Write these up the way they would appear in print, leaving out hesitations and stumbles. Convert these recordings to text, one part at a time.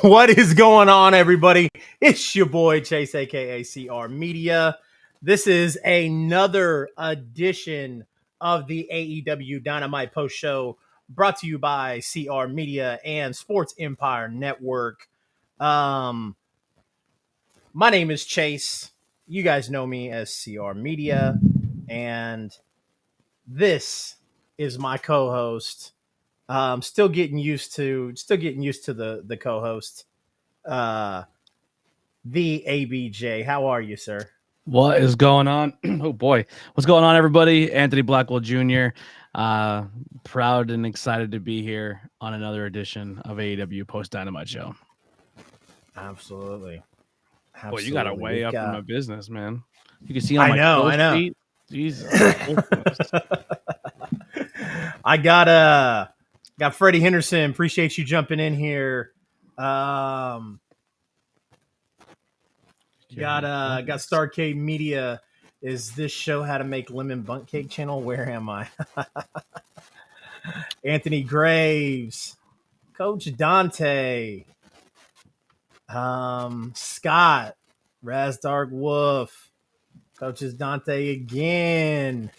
What is going on, everybody? It's your boy Chase, aka CR Media. This is another edition of the AEW Dynamite Post Show, brought to you by CR Media and Sports Empire Network. My name is Chase. You guys know me as CR Media, and this is my co-host. Still getting used to the co-host. The ABJ. How are you, sir? What is going on? Oh boy, what's going on, everybody? Anthony Blackwell Jr. Proud and excited to be here on another edition of AEW Post Dynamite Show. Absolutely. Boy, you got to weigh up in my business, man. You can see I on my know. feet. Jesus. I got Freddie Henderson. Appreciate you jumping in here. Got Starcade Media. Is this show how to make lemon bundt cake channel? Where am I? Anthony Graves, Coach Dante, Scott, Raz Dark Wolf, Coaches Dante again.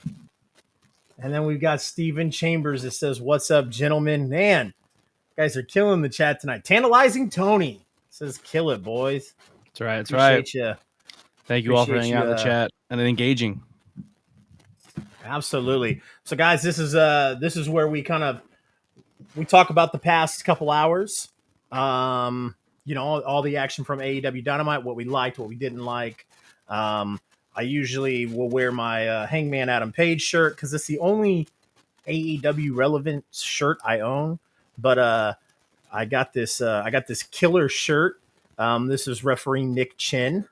And then we've got Steven Chambers that says, "What's up, gentlemen?" Man, guys are killing the chat tonight. Tantalizing Tony says, "Kill it, boys." That's right. That's Appreciate right. you. Thank you all for hanging out in the chat and engaging. Absolutely. So, guys, this is where we talk about the past couple hours. All the action from AEW Dynamite, what we liked, what we didn't like. I usually will wear my Hangman Adam Page shirt because it's the only AEW relevant shirt I own. But I got this killer shirt. This is referee Nick Chin,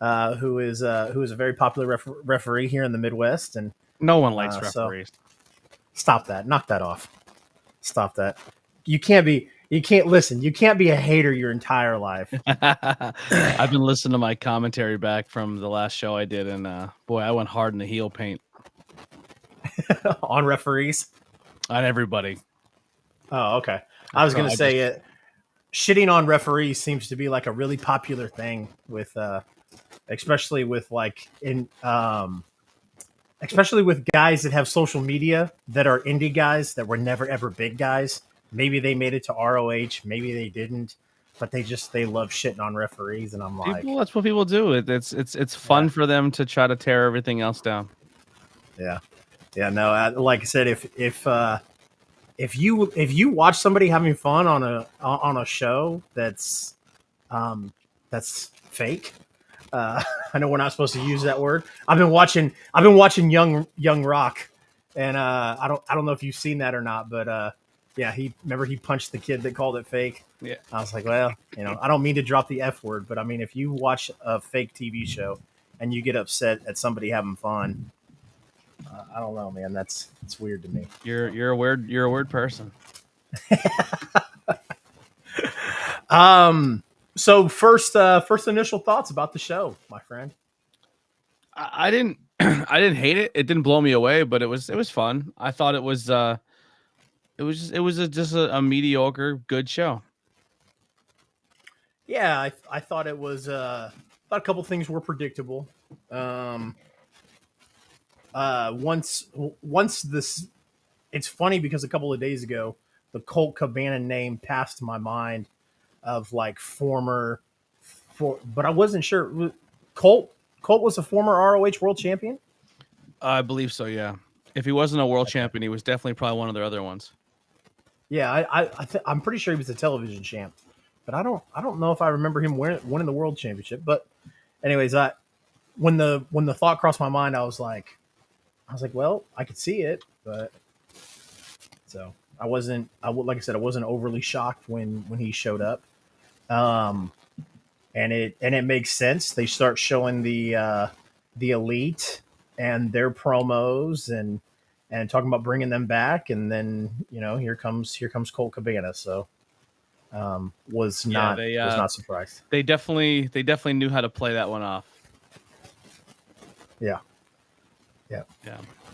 who is a very popular referee here in the Midwest, and no one likes referees. So stop that. Knock that off. Stop that. You can't be a hater your entire life. I've been listening to my commentary back from the last show I did, and boy, I went hard in the heel paint. On referees? On everybody. Oh, okay. I was going to say it. Shitting on referees seems to be like a really popular thing with, especially with especially with guys that have social media that are indie guys that were never ever big guys. Maybe they made it to ROH, maybe they didn't, but they love shitting on referees, and I'm like, that's what people do. It's fun for them to try to tear everything else down. Yeah. No, like I said, if you watch somebody having fun on a show that's fake. I know we're not supposed to use that word. I've been watching Young Rock, and I don't know if you've seen that or not, but yeah, he punched the kid that called it fake. Yeah, I was like, well, I don't mean to drop the F word, but I mean, if you watch a fake TV show and you get upset at somebody having fun, I don't know, man. It's weird to me. You're a weird person. So first initial thoughts about the show, my friend. I didn't hate it. It didn't blow me away, but it was fun. I thought it was just a mediocre good show. Yeah, I thought it was thought a couple things were predictable. Once this, it's funny because a couple of days ago the Colt Cabana name passed my mind of like but I wasn't sure. Colt was a former ROH world champion. I believe so. Yeah, if he wasn't a world champion, he was definitely probably one of their other ones. Yeah, I'm pretty sure he was a television champ, but I don't know if I remember him winning the world championship. But anyways, when the thought crossed my mind, I was like, well, I could see it, but so I wasn't overly shocked when he showed up. And it makes sense. They start showing the Elite and their promos and talking about bringing them back, and then here comes Colt Cabana. So was not surprised. They definitely knew how to play that one off. Yeah.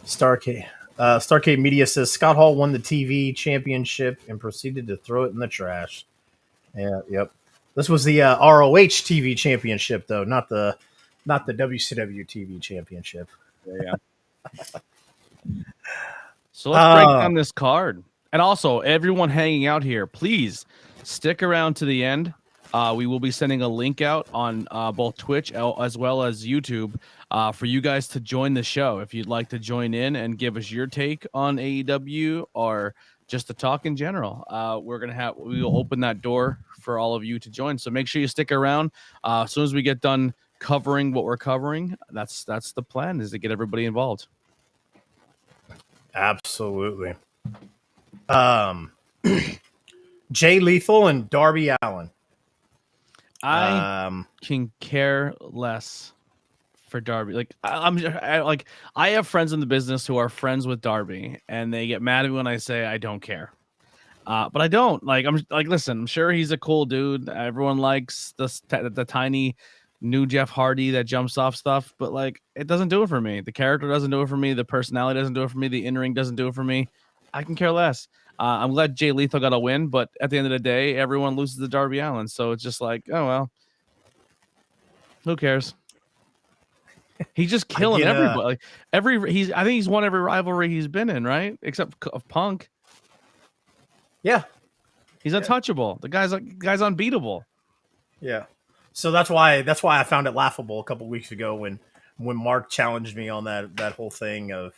Starcade Media says Scott Hall won the TV championship and proceeded to throw it in the trash. Yeah, yep. This was the ROH TV championship, though, not the WCW TV championship. Yeah. So let's break down this card. And also, everyone hanging out here, please stick around to the end. We will be sending a link out on both Twitch as well as YouTube for you guys to join the show. If you'd like to join in and give us your take on AEW or just to talk in general, we will open that door for all of you to join. So make sure you stick around. As soon as we get done covering what we're covering, that's the plan, is to get everybody involved. Absolutely. Jay Lethal and Darby Allin. I can care less for Darby. Like I have friends in the business who are friends with Darby, and they get mad at me when I say I don't care. But I don't. Listen, I'm sure he's a cool dude. Everyone likes the tiny new Jeff Hardy that jumps off stuff, but like it doesn't do it for me. The character doesn't do it for me. The personality doesn't do it for me. The in-ring doesn't do it for me. I can care less. I'm glad Jay Lethal got a win, but at the end of the day, everyone loses to Darby Allin. So it's just like, oh well, who cares? He's just killing everybody. I think he's won every rivalry he's been in, right? Except of Punk. Yeah, he's untouchable. The guy's unbeatable. Yeah. So that's why I found it laughable a couple weeks ago when Mark challenged me on that whole thing of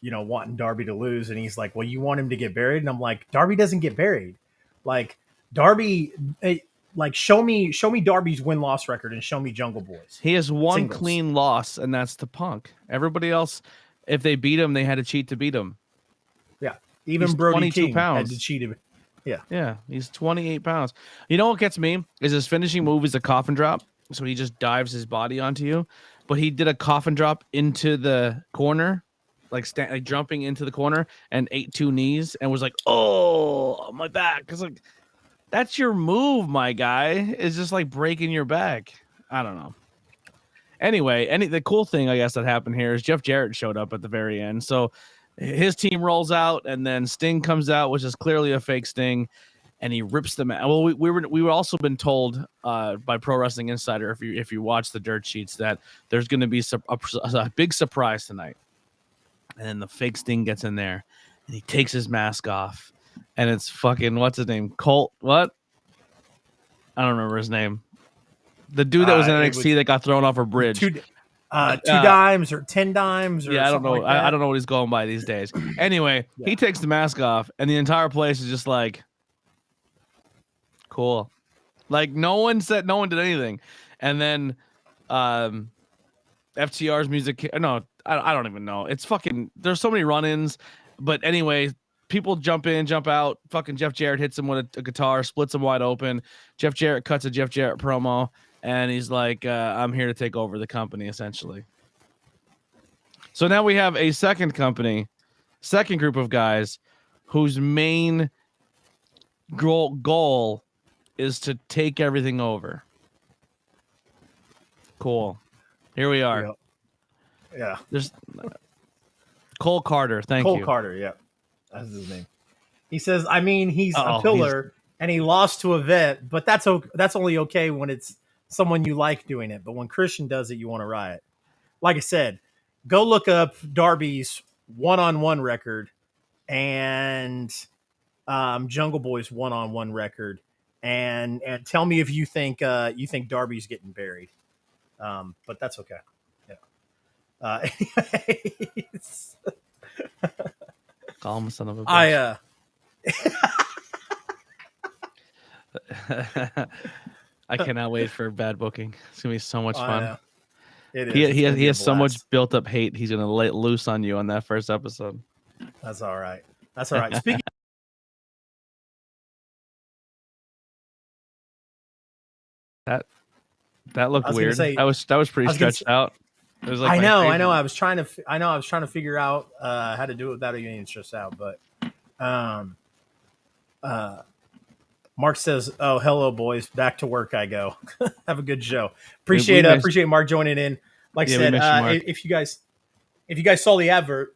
wanting Darby to lose, and he's like, "Well, you want him to get buried?" And I'm like, "Darby doesn't get buried. Like Darby, show me Darby's win-loss record and show me Jungle Boy's." He has one clean loss, and that's to Punk. Everybody else, if they beat him, they had to cheat to beat him. Yeah, even he's Brody King had to cheat him. Yeah, he's 28 pounds. You know what gets me is his finishing move is a coffin drop. So he just dives his body onto you, but he did a coffin drop into the corner, like jumping into the corner, and ate 2 knees and was like, "Oh, my back!" Because like that's your move, my guy. Is just like breaking your back. I don't know. Anyway, the cool thing I guess that happened here is Jeff Jarrett showed up at the very end. So his team rolls out, and then Sting comes out, which is clearly a fake Sting, and he rips them out. Well, we were also been told by Pro Wrestling Insider, if you watch the dirt sheets, that there's going to be a big surprise tonight. And then the fake Sting gets in there, and he takes his mask off, and it's fucking what's his name? Colt? What? I don't remember his name. The dude that was in NXT that got thrown off a bridge. Two dimes or 10 dimes. Or yeah, I don't know. Like I don't know what he's going by these days. Anyway, He takes the mask off, and the entire place is just like, cool. Like no one did anything. And then FTR's music. No, I don't even know. It's fucking. There's so many run-ins, but anyway, people jump in, jump out. Fucking Jeff Jarrett hits him with a guitar, splits him wide open. Jeff Jarrett cuts a Jeff Jarrett promo. And he's like, I'm here to take over the company, essentially. So now we have a second group of guys whose main goal is to take everything over. Cool. Here we are. Yeah. There's Cole Carter. Thank you. Cole Carter, yeah. That's his name. He says, I mean, he's a pillar and he lost to a vet, but that's only okay when it's someone you like doing it, but when Christian does it, you want to riot. Like I said, go look up Darby's one-on-one record and Jungle Boy's one-on-one record, and tell me if you think Darby's getting buried. But that's okay. Yeah. Anyways. Call him son of a bitch. I cannot wait for bad booking. It's gonna be so much fun. It is. He has so much built up hate. He's gonna let loose on you on that first episode. That's all right. Speaking. That looked weird. That was pretty stretched out. It was like I know. I was trying to figure out how to do it without getting stressed out, but Mark says, "Oh, hello, boys. Back to work I go. Have a good show. Appreciate Mark joining in. Like I said, if you guys saw the advert,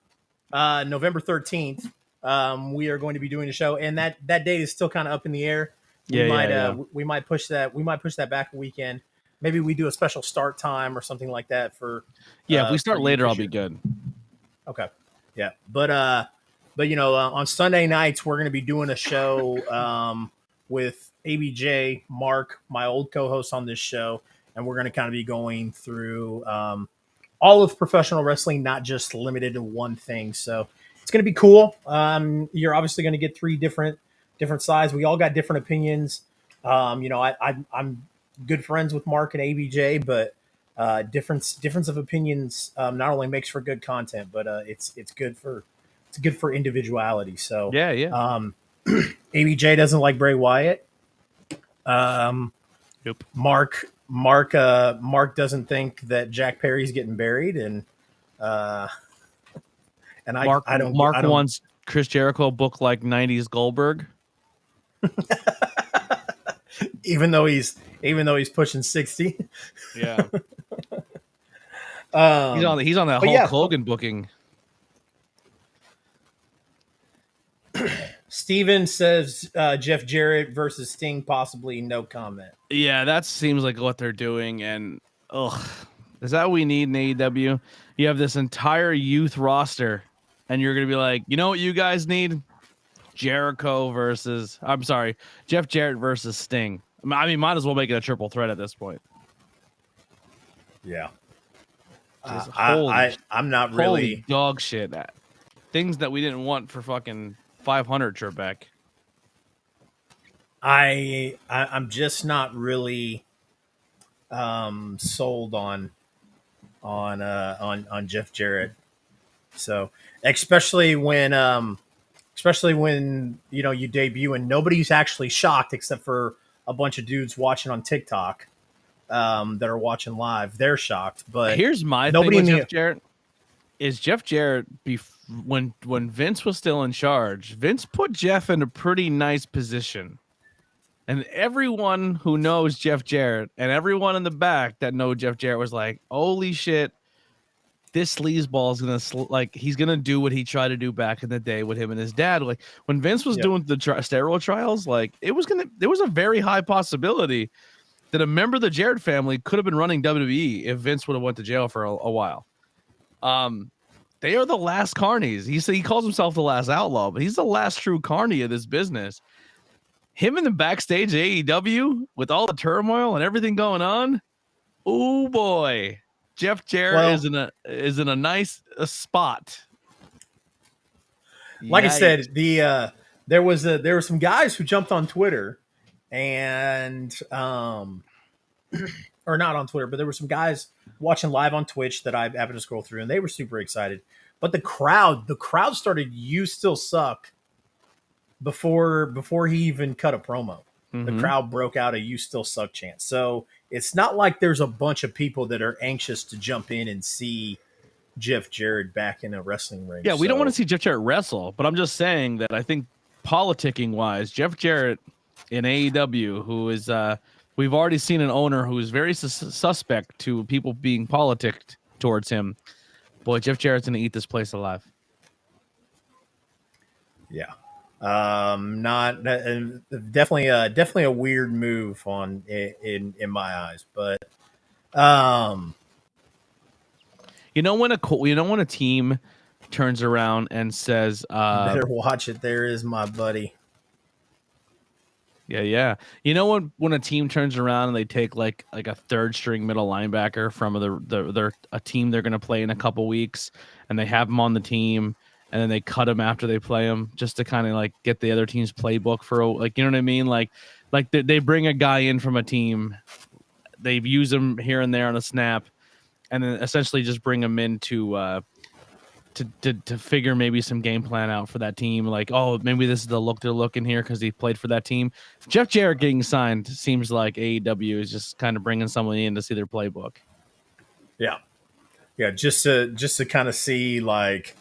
November 13th, we are going to be doing a show, and that date is still kind of up in the air. We might push that. We might push that back a weekend. Maybe we do a special start time or something like that for. If we start later, I'll be you're... good. Okay, yeah, but on Sunday nights we're going to be doing a show with ABJ, Mark, my old co-host on this show, and we're going to kind of be going through all of professional wrestling, not just limited to one thing. So it's going to be cool. You're obviously going to get three different sides. We all got different opinions. I'm good friends with Mark and ABJ, but difference of opinions not only makes for good content, but it's good for individuality. So ABJ doesn't like Bray Wyatt. Yep. Mark doesn't think that Jack Perry's getting buried, and Mark wants Chris Jericho book like 90s Goldberg. even though he's pushing 60. Yeah. He's on that Hulk Hogan booking. Steven says Jeff Jarrett versus Sting, possibly. No comment. Yeah, that seems like what they're doing, and is that what we need in AEW? You have this entire youth roster, and you're gonna be like, you know what you guys need? Jeff Jarrett versus Sting. I mean, might as well make it a triple threat at this point. Yeah. I'm not really dog shit at things that we didn't want for fucking 500 Trebek. I'm just not really sold on Jeff Jarrett. So especially when you debut and nobody's actually shocked except for a bunch of dudes watching on TikTok that are watching live. They're shocked. But here's my thing with Jeff Jarrett. Is Jeff Jarrett when Vince was still in charge, Vince put Jeff in a pretty nice position. And everyone who knows Jeff Jarrett and everyone in the back that know Jeff Jarrett was like, holy shit, this sleazeball is going to he's going to do what he tried to do back in the day with him and his dad. Like when Vince was doing the steroid trials, there was a very high possibility that a member of the Jarrett family could have been running WWE if Vince would have went to jail for a while. They are the last carnies. He calls himself the last outlaw, but he's the last true carny of this business. Him in the backstage at AEW with all the turmoil and everything going on. Oh boy, Jeff Jarrett is in a nice spot. Like I said, there were some guys who jumped on Twitter and or not on Twitter, but there were some guys watching live on Twitch that I happened to scroll through, and they were super excited. But the crowd started "You Still Suck" before he even cut a promo. Mm-hmm. The crowd broke out a "You Still Suck" chant. So it's not like there's a bunch of people that are anxious to jump in and see Jeff Jarrett back in a wrestling ring. Yeah, we don't want to see Jeff Jarrett wrestle, but I'm just saying that I think politicking wise, Jeff Jarrett in AEW, who is we've already seen an owner who is very suspect to people being politicked towards him. Boy, Jeff Jarrett's going to eat this place alive. Yeah. Not definitely a weird move in my eyes, but when a team turns around and says, better watch it. There is my buddy. Yeah. When a team turns around and they take like a third string middle linebacker from a team they're going to play in a couple weeks, and they have him on the team, and then they cut him after they play him just to kind of like get the other team's playbook for you know what I mean? Like they bring a guy in from a team, they've used him here and there on a snap, and then essentially just bring him in to figure maybe some game plan out for that team. Like, oh, maybe this is the look they're looking here because he played for that team. Jeff Jarrett getting signed seems like AEW is just kind of bringing someone in to see their playbook. Yeah, just to kind of see like,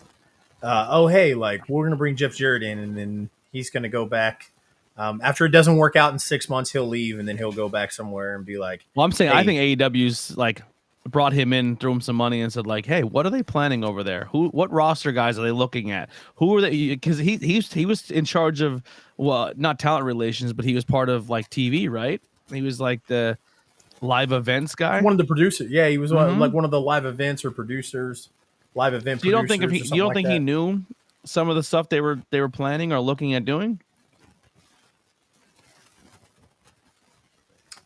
hey, like we're gonna bring Jeff Jarrett in, and then he's gonna go back. After it doesn't work out in 6 months, he'll leave, and then he'll go back somewhere and be like, well, I'm saying, hey. I think AEW's like, brought him in, threw him some money, and said like, "Hey, what are they planning over there? What roster guys are they looking at? Who are they?" Because he was in charge of, well, not talent relations, but he was part of like TV, right? He was like the live events guy. One of the producers. Yeah, he was Mm-hmm. like one of the live events or producers, live event So you don't think if producers or you something don't like think he that. knew some of the stuff they were planning or looking at doing?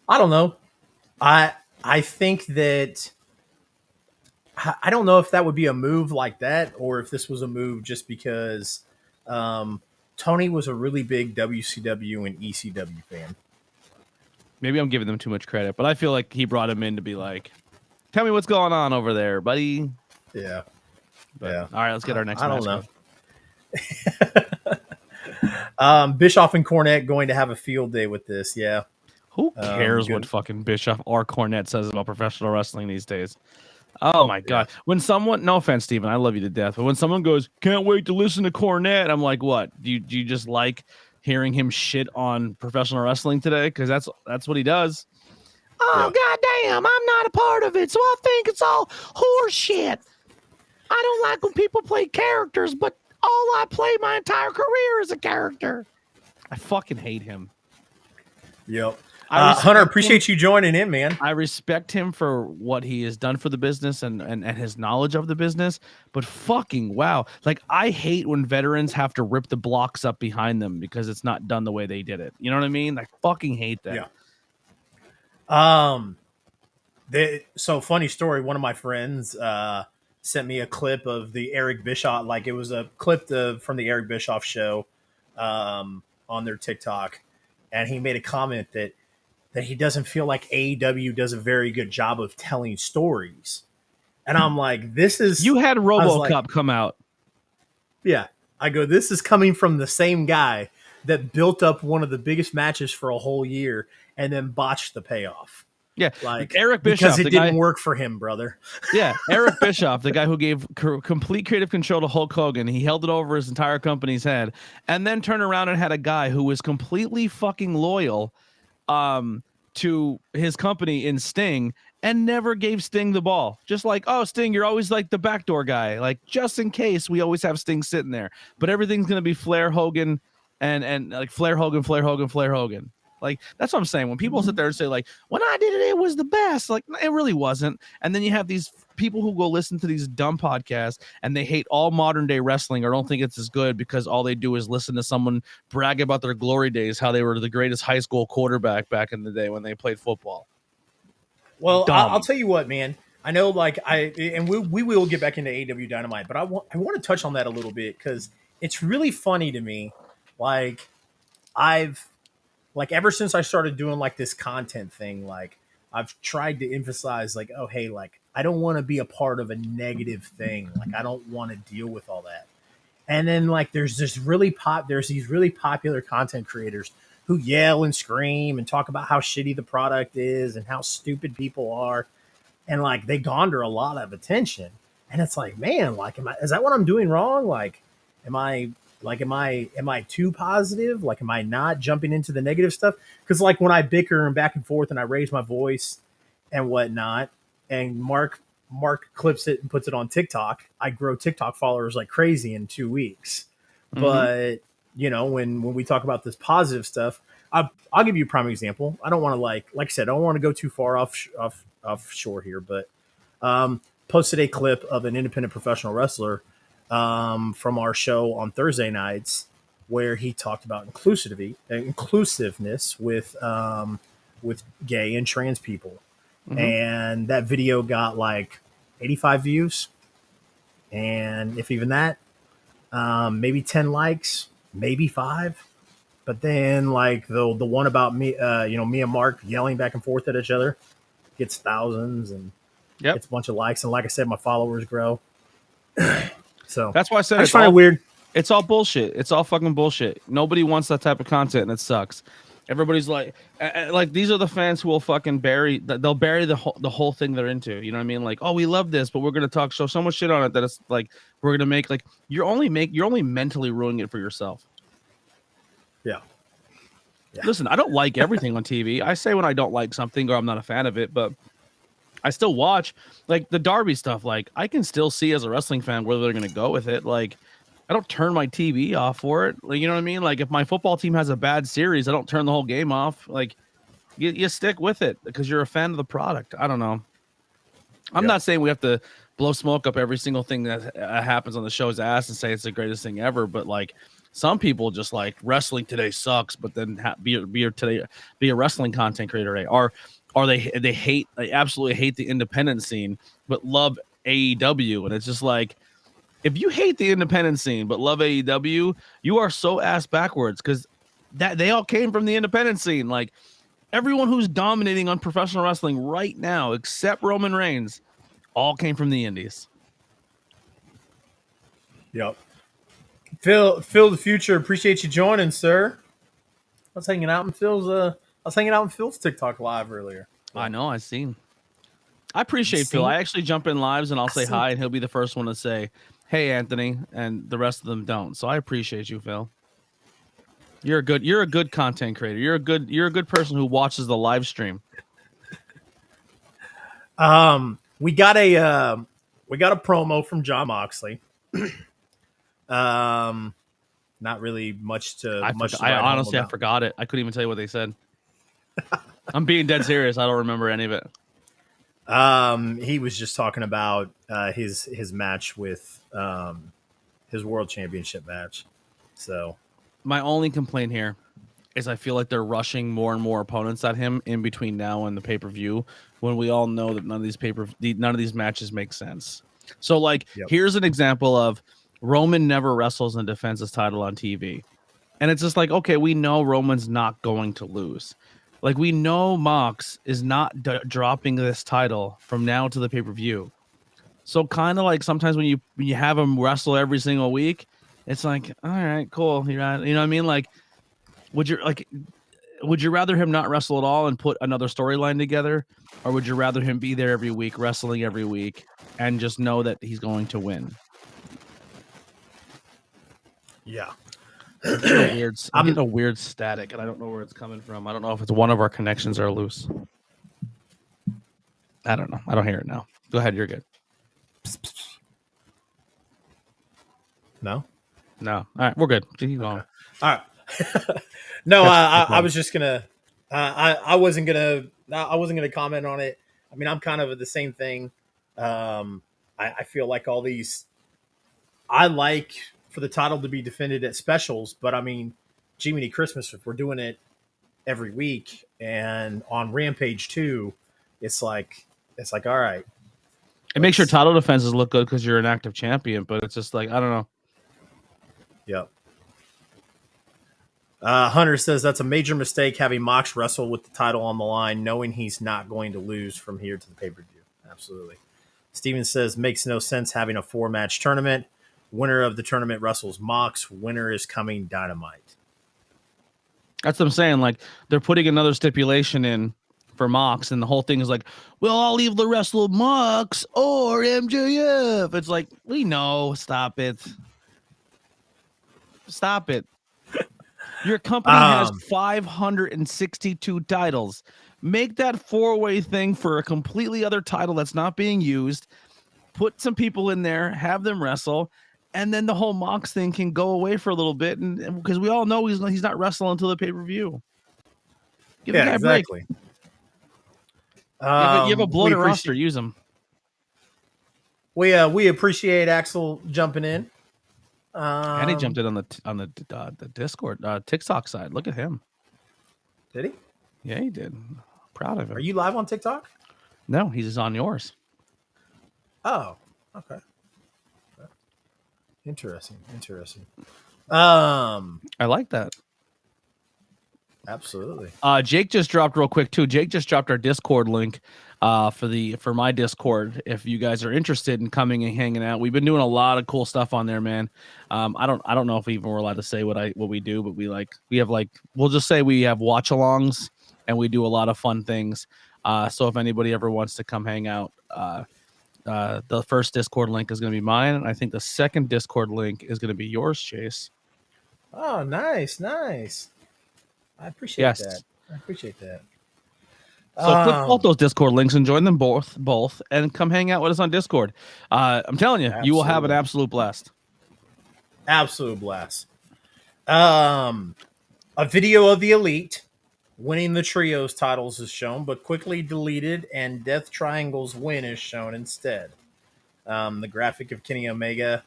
I don't know. I think that I don't know if that would be a move like that or if this was a move just because um, Tony was a really big WCW and ECW fan. Maybe I'm giving them too much credit, but I feel like he brought him in to be like, "Tell me what's going on over there, buddy." Yeah, But yeah. all right, let's get our next I don't match know. going. Bischoff and Cornette going to have a field day with this. Yeah. Who cares what Good. fucking Bischoff or Cornette says about professional wrestling these days? Oh my Yeah. god! When someone, no offense, Steven, I love you to death, but when someone goes, "Can't wait to listen to Cornette," I'm like, what? Do you just like hearing him shit on professional wrestling today? Because that's what he does. Oh goddamn! I'm not a part of it, so I think it's all horse shit. I don't like when people play characters, but all I play my entire career is a character. I fucking hate him. Yep. I Hunter, respect him. appreciate you joining in, man. I respect him for what he has done for the business and his knowledge of the business, but fucking wow. Like, I hate when veterans have to rip the blocks up behind them because it's not done the way they did it. You know what I mean? I fucking hate that. Yeah. So funny story. One of my friends sent me a clip of the Eric Bischoff. Like it was a clip from the Eric Bischoff show on their TikTok, and he made a comment that he doesn't feel like AEW does a very good job of telling stories. And I'm like, this is You had I was like, RoboCop come out. yeah. I go, this is coming from the same guy that built up one of the biggest matches for a whole year and then botched the payoff. Yeah, Like Eric Bischoff, because it the didn't guy, work for him, brother. yeah, Eric Bischoff, the guy who gave complete creative control to Hulk Hogan. He held it over his entire company's head, and then turned around and had a guy who was completely fucking loyal to his company in Sting, and never gave Sting the ball. Just like, oh, Sting, you're always like the backdoor guy. Like, just in case, we always have Sting sitting there. But everything's gonna be Flair, Hogan, and like Flair, Hogan, Flair, Hogan, Flair, Hogan. Like, that's what I'm saying. When people sit there and say, like, when I did it, it was the best. Like, it really wasn't. And then you have these people who go listen to these dumb podcasts and they hate all modern day wrestling or don't think it's as good because all they do is listen to someone brag about their glory days, how they were the greatest high school quarterback back in the day when they played football. Well, Dumb. I'll tell you what, man. I know, like we will get back into AW Dynamite, but I want to touch on that a little bit because it's really funny to me. Like I've like ever since I started doing like this content thing, like I've tried to emphasize, like, oh hey, like I don't want to be a part of a negative thing. Like I don't want to deal with all that. And then like there's these really popular content creators who yell and scream and talk about how shitty the product is and how stupid people are. And like they garner a lot of attention. And it's like, man, like is that what I'm doing wrong? Like, am I too positive? Like, am I not jumping into the negative stuff? Because like when I bicker and back and forth and I raise my voice and whatnot, and Mark clips it and puts it on TikTok, I grow TikTok followers like crazy in 2 weeks. Mhm. But you know, when we talk about this positive stuff, I'll give you a prime example. I don't want to like I said, I don't want to go too far offshore here, but posted a clip of an independent professional wrestler from our show on Thursday nights where he talked about inclusiveness with gay and trans people. Mhm. And that video got like 85 views, and if even that, maybe 10 likes, maybe 5. But then like the one about me, me and Mark yelling back and forth at each other gets thousands and Yep. gets a bunch of likes. And like I said, my followers grow. So That's why I said I it's just find it weird. It's all bullshit. It's all fucking bullshit. Nobody wants that type of content, and it sucks. Everybody's like these are the fans who will fucking they'll bury the whole thing they're into. You know what I mean? Like, oh, we love this, but we're gonna talk so much shit on it that it's like we're gonna make like you're only mentally ruining it for yourself. Yeah. Listen, I don't like everything on TV. I say when I don't like something or I'm not a fan of it, but I still watch like the Darby stuff. Like I can still see as a wrestling fan where they're going to go with it. Like I don't turn my TV off for it. Like, you know what I mean? Like if my football team has a bad series, I don't turn the whole game off. Like you stick with it because you're a fan of the product. I don't know. I'm not saying we have to blow smoke up every single thing that happens on the show's ass and say it's the greatest thing ever. But like some people just like wrestling today sucks, but then be a wrestling content creator today. Or they absolutely hate the independent scene, but love AEW. And it's just like, if you hate the independent scene but love AEW, you are so ass backwards because that they all came from the independent scene. Like everyone who's dominating on professional wrestling right now, except Roman Reigns, all came from the indies. Yep. Phil the Future, appreciate you joining, sir. I was hanging out in Phil's TikTok live earlier. I know, I've seen. I appreciate Phil. I actually jump in lives and I'll say hi, and he'll be the first one to say, "Hey, Anthony," and the rest of them don't. So I appreciate you, Phil. You're a good content creator. You're a good person who watches the live stream. We got a promo from Jon Moxley. Not really much to I honestly I forgot it. I couldn't even tell you what they said. I'm being dead serious. I don't remember any of it. He was just talking about his match with his world championship match. So my only complaint here is I feel like they're rushing more and more opponents at him in between now and the pay-per-view when we all know that none of these matches make sense. So like here's an example of Roman never wrestles and defends his title on TV. And it's just like, okay, we know Roman's not going to lose. Like we know Mox is not dropping this title from now to the pay-per-view. So kind of like sometimes when you have him wrestle every single week, it's like, all right, cool. You know what I mean? Like, would you rather him not wrestle at all and put another storyline together? Or would you rather him be there every week, wrestling every week, and just know that he's going to win? Yeah. I'm getting a weird static, and I don't know where it's coming from. I don't know if it's one of our connections are loose. I don't know. I don't hear it now. Go ahead. You're good. No? No. All right. We're good. Keep going. Okay. All right. No, I was just gonna. I wasn't gonna comment on it. I mean, I'm kind of the same thing. I feel like all these. I like for the title to be defended at specials, but I mean, Jiminy Christmas, if we're doing it every week and on Rampage 2, it's like all right. It makes your title defenses look good because you're an active champion, but it's just like, I don't know. Yep. Hunter says that's a major mistake having Mox wrestle with the title on the line, knowing he's not going to lose from here to the pay-per-view. Absolutely. Steven says makes no sense having a 4-match tournament. Winner of the tournament wrestles Mox. Winner is coming Dynamite. That's what I'm saying. Like they're putting another stipulation in for Mox, and the whole thing is like, well, I'll either wrestle Mox or MJF. It's like, we know. Stop it. Stop it. Your company has 562 titles. Make that 4-way thing for a completely other title that's not being used. Put some people in there, have them wrestle, and then the whole Mox thing can go away for a little bit, and because we all know he's not wrestling until the pay-per-view. Give the guy a break. You have a bloated roster. Use them. We appreciate Axel jumping in. And he jumped in on the Discord TikTok side. Look at him. Did he? Yeah, he did. Proud of him. Are you live on TikTok? No, he's just on yours. Oh, okay. Interesting. I like that. Absolutely. Jake just dropped real quick too. Jake just dropped our Discord link for my Discord. If you guys are interested in coming and hanging out, we've been doing a lot of cool stuff on there, man. I don't know if we even were allowed to say what we do, but we'll just say we have watch-alongs and we do a lot of fun things. So if anybody ever wants to come hang out, the first Discord link is going to be mine, and I think the second Discord link is going to be yours, Chase. Oh, nice. I appreciate that. So click both Um, those Discord links and join them both, and come hang out with us on Discord. I'm telling you, you will have an absolutely, absolute blast. absolute blast. Um, a video of the Elite winning the trios titles is shown, but quickly deleted, and Death Triangle's win is shown instead. The graphic of Kenny Omega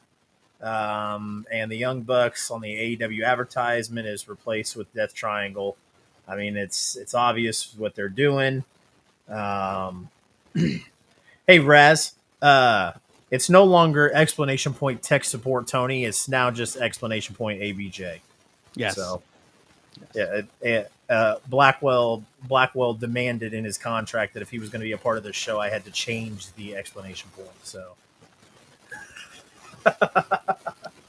and the Young Bucks on the AEW advertisement is replaced with Death Triangle. I mean, it's obvious what they're doing. Um, hey, Raz, it's no longer exclamation point tech support Tony. It's now just exclamation point ABJ. Yes. So yeah, Blackwell demanded in his contract that if he was going to be a part of this show, I had to change the explanation point. So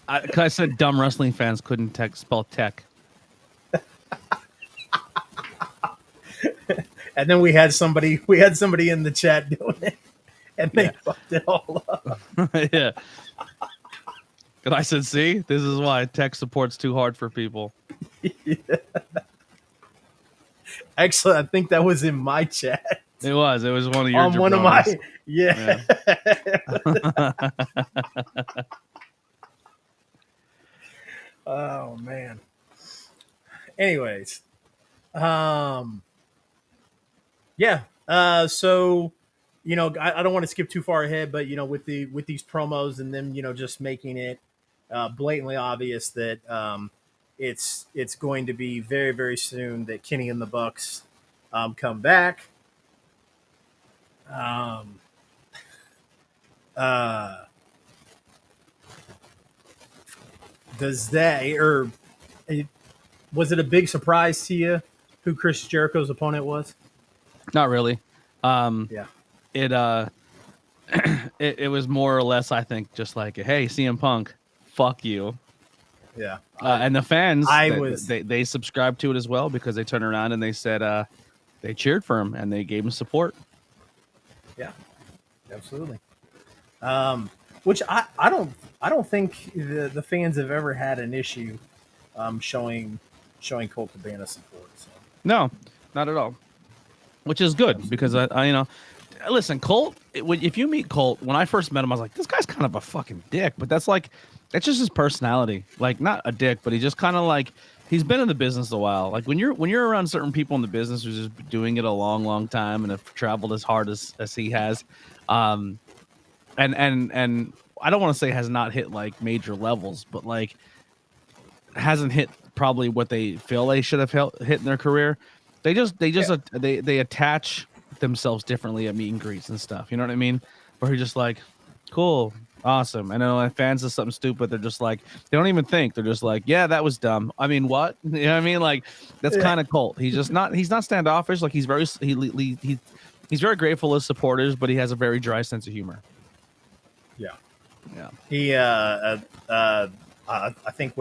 I said dumb wrestling fans couldn't spell tech. and then we had somebody in the chat doing it, and they fucked it all up. Yeah. And I said, see, this is why tech support's too hard for people. Yeah. Actually, I think that was in my chat. It was one of your on one of my yeah. Oh man. Anyways, yeah. So I don't want to skip too far ahead, but with these promos and them, just making it blatantly obvious that it's going to be very, very soon that Kenny and the Bucks come back. Does that or was it a big surprise to you who Chris Jericho's opponent was? Not really. Yeah. It it was more or less, I think, just like, hey, CM Punk, fuck you. Yeah. And the fans, they subscribed to it as well, because they turned around and they said they cheered for him and they gave him support. Yeah, absolutely. Which I don't think the fans have ever had an issue showing Colt Cabana support. So. No, not at all. Which is good, because I listen, Colt. If you meet Colt, when I first met him, I was like, this guy's kind of a fucking dick. But that's just his personality. Like, not a dick, but he just kind of like, he's been in the business a while. Like when you're around certain people in the business who's just doing it a long, long time and have traveled as hard as he has, and I don't want to say has not hit like major levels, but like hasn't hit probably what they feel they should have hit in their career. They attach themselves differently at meet and greets and stuff. You know what I mean? Where you're just like, cool, awesome. And then when fans do something stupid, they're just like, they don't even think. They're just like, yeah, that was dumb. I mean, what? You know what I mean? Like, that's kind of Colt. He's not standoffish. Like, he's very very grateful to his supporters, but he has a very dry sense of humor. Yeah. Yeah. He I think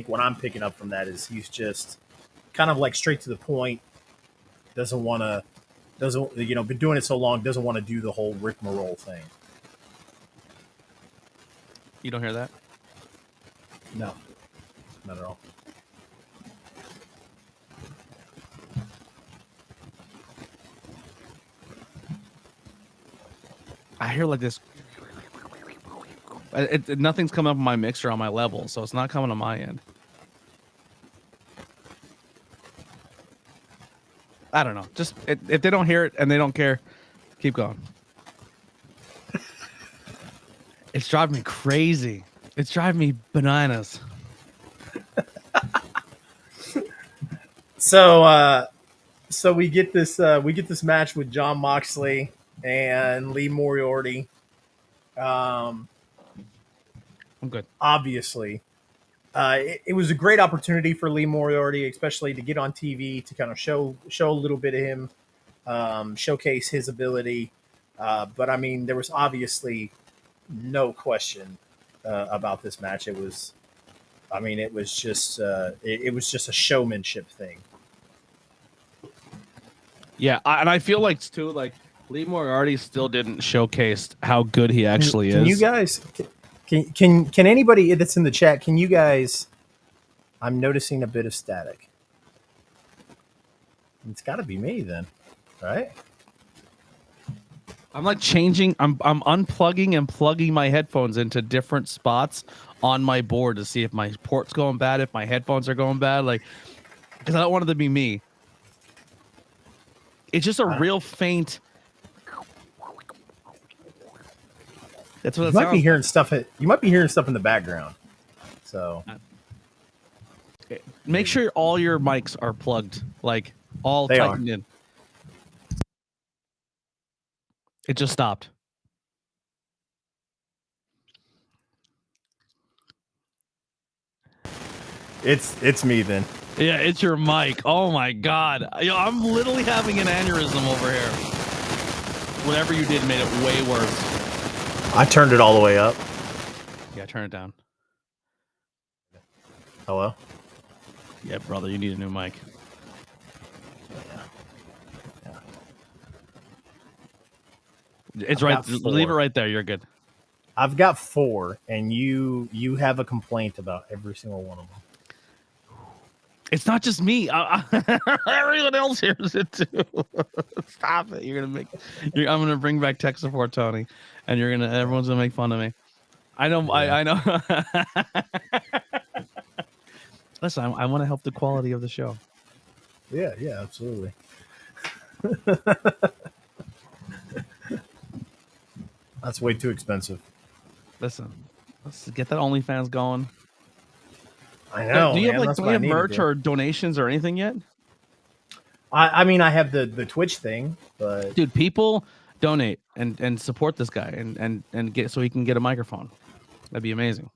what I'm picking up from that is he's just kind of like straight to the point. Doesn't been doing it so long, doesn't want to do the whole rigmarole thing. You don't hear that? No, not at all. I hear like this. Nothing's coming up on my mixer on my level, so it's not coming on my end. I don't know. Just if they don't hear it and they don't care, keep going. It's driving me crazy. It's driving me bananas. So we get this match with Jon Moxley and Lee Moriarty. I'm good. Obviously, it was a great opportunity for Lee Moriarty, especially to get on TV to kind of show a little bit of him, showcase his ability. But I mean, there was obviously no question about this match. It was just a showmanship thing. Yeah, and I feel like too, like Lee Moriarty still didn't showcase how good he actually is. Can you guys? Can anybody that's in the chat? Can you guys? I'm noticing a bit of static. It's got to be me then, right? I'm like changing. I'm unplugging and plugging my headphones into different spots on my board to see if my port's going bad, if my headphones are going bad, like because I don't want it to be me. It's just a real faint. That's what You it might sounds be hearing like. stuff. You might be hearing stuff in the background. So Make sure all your mics are plugged, like all They tightened in. It just stopped. it's me then. Yeah, it's your mic. Oh my god, I'm literally having an aneurysm over here. Whatever you did made it way worse. I turned it all the way up. Yeah, turn it down. Hello? Yeah, brother, you need a new mic. It's right. Leave it right there. You're good. I've got 4, and you have a complaint about every single one of them. It's not just me. Everyone else hears it too. Stop it. I'm gonna bring back tech support, Tony, and everyone's gonna make fun of me. I know. Yeah. I know. Listen, I want to help the quality of the show. Yeah, absolutely. That's way too expensive. Listen, let's get that OnlyFans going. I know. Do you have merch or donations or anything yet? I mean, I have the Twitch thing, but dude, people donate and support this guy and get so he can get a microphone. That'd be amazing.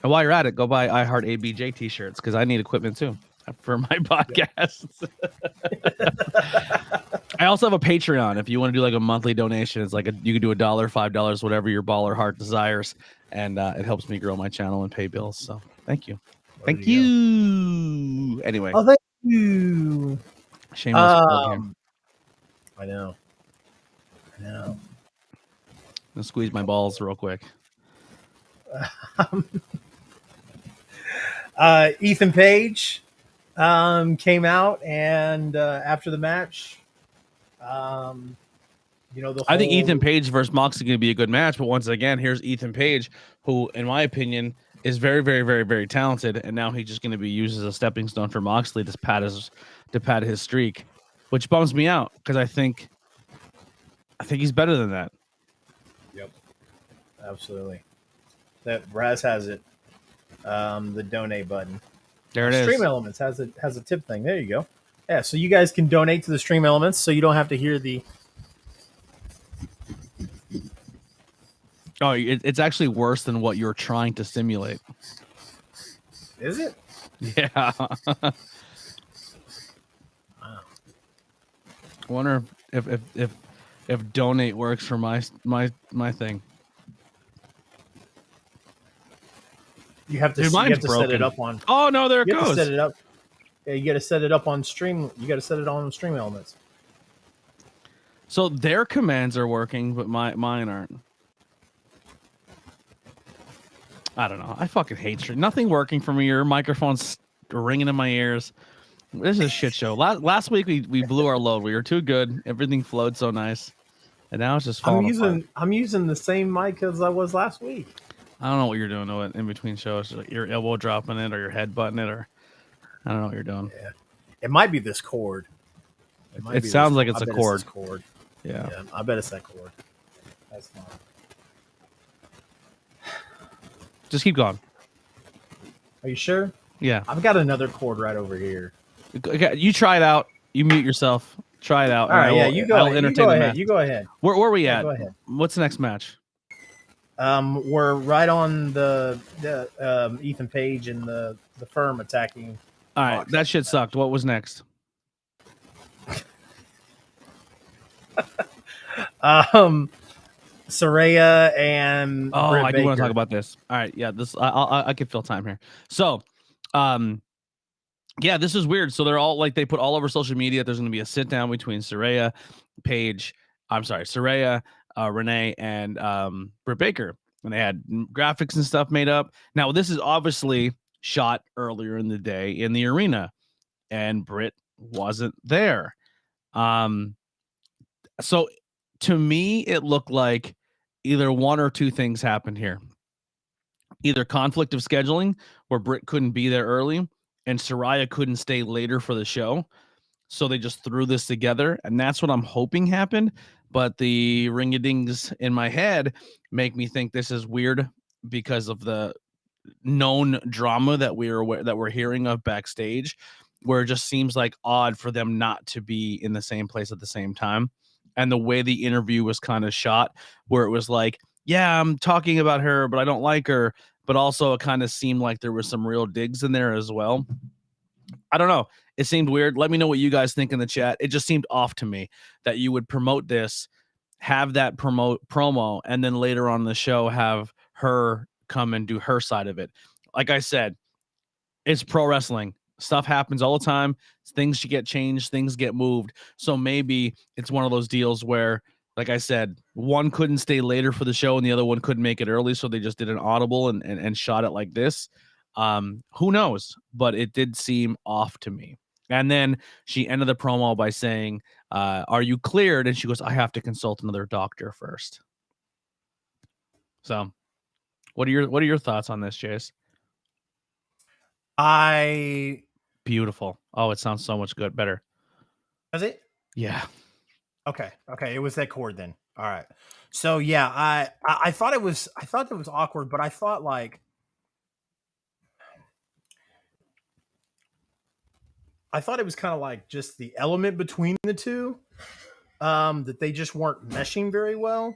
And while you're at it, go buy I Heart ABJ t-shirts because I need equipment too for my podcasts. I also have a Patreon. If you want to do like a monthly donation, it's like you can do $1, $5, whatever your baller heart desires, and it helps me grow my channel and pay bills. So thank you. Thank you. Anyway. Oh, thank you. Shameless plug here. I know. I'll squeeze my balls real quick. Ethan Page came out, and after the match, I think Ethan Page versus Moxley is going to be a good match. But once again, here's Ethan Page, who, in my opinion, is very, very, very, very talented, and now he's just going to be used as a stepping stone for Moxley to pad his streak, which bums me out because I think he's better than that. Yep, absolutely. That Raz has it. The donate button. There it is. Stream Elements has a tip thing. There you go. Yeah, so you guys can donate to the Stream Elements, so you don't have to hear the. Oh, it's actually worse than what you're trying to simulate. Is it? Yeah. Wow. I wonder if donate works for my thing. You have to set it up on. Oh no, there it goes. Set it up. Yeah, you got to set it up on Stream. You got to set it on Stream Elements. So their commands are working, but mine aren't. I don't know. I fucking hate stream. Nothing working for me. Your microphone's ringing in my ears. This is a shit show. Last week we blew our load. We were too good. Everything flowed so nice, and now it's just falling apart. I'm using the same mic as I was last week. I don't know what you're doing in between shows. Like your elbow dropping it or your head butting it, or I don't know what you're doing. Yeah, it might be this cord. It sounds like it's a cord. Yeah, I bet it's that cord. That's fine. Just keep going. Are you sure? Yeah. I've got another cord right over here. Okay, you try it out. You mute yourself. Try it out. All right, you go ahead. You go ahead. Where are we at? Go ahead. What's the next match? We're right on the Ethan Page and the Firm attacking. All right, that shit sucked. What was next? Saraya and Britt I do Baker. want to talk about this. All right, yeah, this I could fill time here. So, yeah, this is weird. So they're all like they put all over social media. There's going to be a sit down between Saraya, Renee, and Britt Baker, and they had graphics and stuff made up. Now this is obviously shot earlier in the day in the arena, and Britt wasn't there. So to me, it looked like either one or two things happened here. Either conflict of scheduling, where Britt couldn't be there early and Soraya couldn't stay later for the show. So they just threw this together, and that's what I'm hoping happened. But the ring-a-dings in my head make me think this is weird because of the known drama that we're hearing of backstage, where it just seems like odd for them not to be in the same place at the same time. And the way the interview was kind of shot, where it was like, yeah, I'm talking about her, but I don't like her. But also it kind of seemed like there was some real digs in there as well. I don't know. It seemed weird. Let me know what you guys think in the chat. It just seemed off to me that you would promote this, have that promo, and then later on the show have her come and do her side of it. Like I said, it's pro wrestling. Stuff happens all the time. Things get changed, things get moved. So maybe it's one of those deals where, like I said, one couldn't stay later for the show and the other one couldn't make it early, so they just did an audible and shot it like this. Who knows? But it did seem off to me. And then she ended the promo by saying, are you cleared? And she goes, I have to consult another doctor first. So what are your thoughts on this, Chase? Beautiful. Oh, it sounds so much better. Does it? Yeah. Okay. It was that chord then. All right. So yeah, I thought it was awkward, but I thought it was kind of like just the element between the two, that they just weren't meshing very well.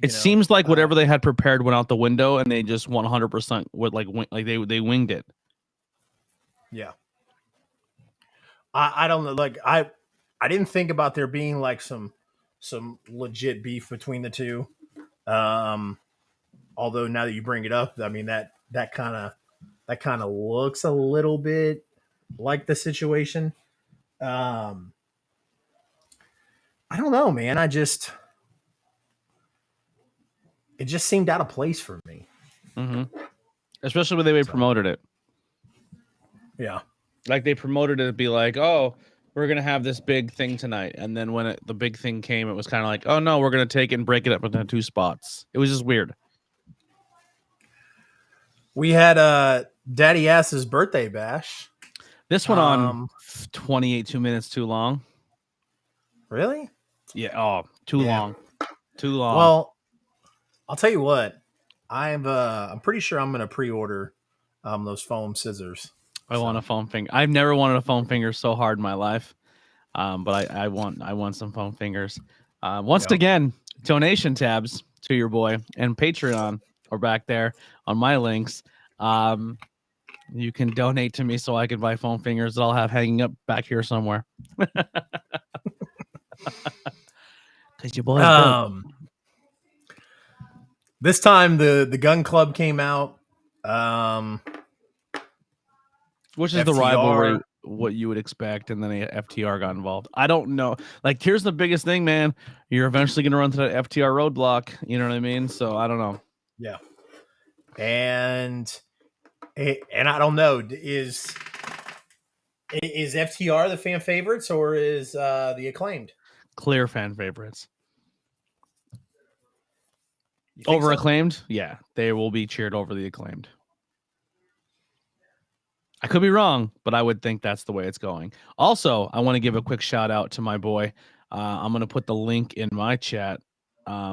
It seems like whatever they had prepared went out the window, and they just 100% would they winged it. Yeah. I don't know. Like I didn't think about there being like some legit beef between the two. Although now that you bring it up, I mean that kind of looks a little bit like the situation. I don't know, man. It just seemed out of place for me. Mm-hmm. Especially when they promoted it. Yeah. Like they promoted it to be like, oh, we're going to have this big thing tonight. And then when the big thing came, it was kind of like, oh no, we're going to take it and break it up into two spots. It was just weird. We had Daddy Ass's birthday bash. This one on 2 minutes too long. Really? Yeah. Oh, too long. Too long. Well, I'll tell you what. I'm pretty sure I'm going to pre-order those foam scissors. I want a foam finger. I've never wanted a foam finger so hard in my life. But I want some foam fingers. Once again, donation tabs to your boy and Patreon are back there on my links. You can donate to me so I can buy foam fingers that I'll have hanging up back here somewhere. Because your boy. This time the Gun Club came out. Which is FTR. The rivalry, what you would expect, and then FTR got involved. I don't know. Like, here's the biggest thing, man. You're eventually going to run to that FTR roadblock. You know what I mean? So, I don't know. Yeah. And I don't know. Is FTR the fan favorites, or is the Acclaimed? Clear fan favorites. Over so? Acclaimed? Yeah. They will be cheered over the Acclaimed. I could be wrong, but I would think that's the way it's going. Also, I want to give a quick shout out to my boy. I'm going to put the link in my chat. I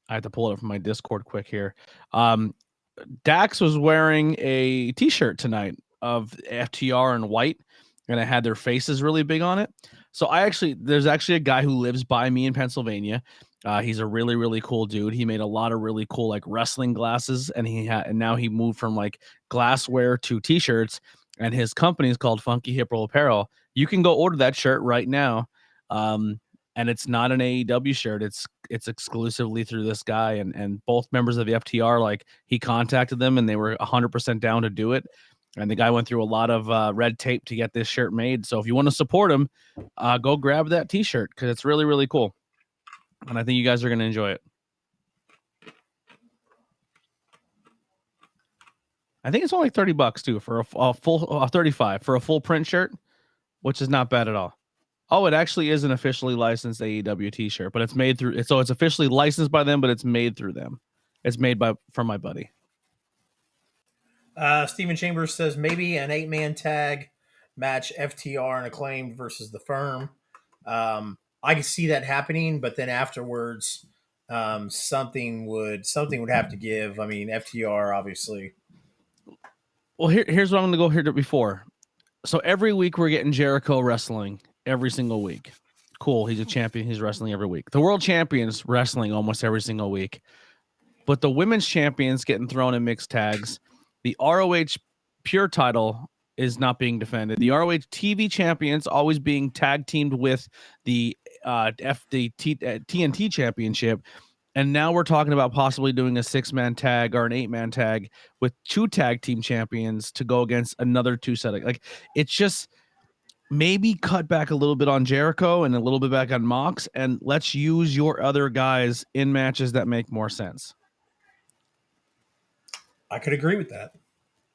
have to pull it up from my Discord quick here. Dax was wearing a t-shirt tonight of FTR in white, and it had their faces really big on it. So there's actually a guy who lives by me in Pennsylvania. He's a really, really cool dude. He made a lot of really cool like wrestling glasses, and now he moved from like glassware to t-shirts. And his company is called Funky Hippo Apparel. You can go order that shirt right now. And it's not an AEW shirt. It's exclusively through this guy. And both members of the FTR, like he contacted them and they were 100% down to do it. And the guy went through a lot of red tape to get this shirt made. So if you want to support him, go grab that t-shirt because it's really, really cool. And I think you guys are going to enjoy it. I think it's only $30 too for a full 35 for a full print shirt, which is not bad at all. Oh, it actually is an officially licensed AEW t-shirt, but it's made through. So it's officially licensed by them, but it's made through them. It's made from my buddy. Steven Chambers says maybe an 8-man tag match, FTR and Acclaimed versus the Firm. I can see that happening, but then afterwards, something would have to give. I mean, FTR obviously. Well, here's what I'm going to go here to before. So every week we're getting Jericho wrestling every single week. Cool, he's a champion. He's wrestling every week. The world champion's wrestling almost every single week. But the women's champions getting thrown in mixed tags. The ROH pure title is not being defended. The ROH TV champions always being tag teamed with the TNT championship. And now we're talking about possibly doing a 6-man tag or an 8-man tag with 2 tag team champions to go against another 2 set. Like, it's just maybe cut back a little bit on Jericho and a little bit back on Mox, and let's use your other guys in matches that make more sense. I could agree with that.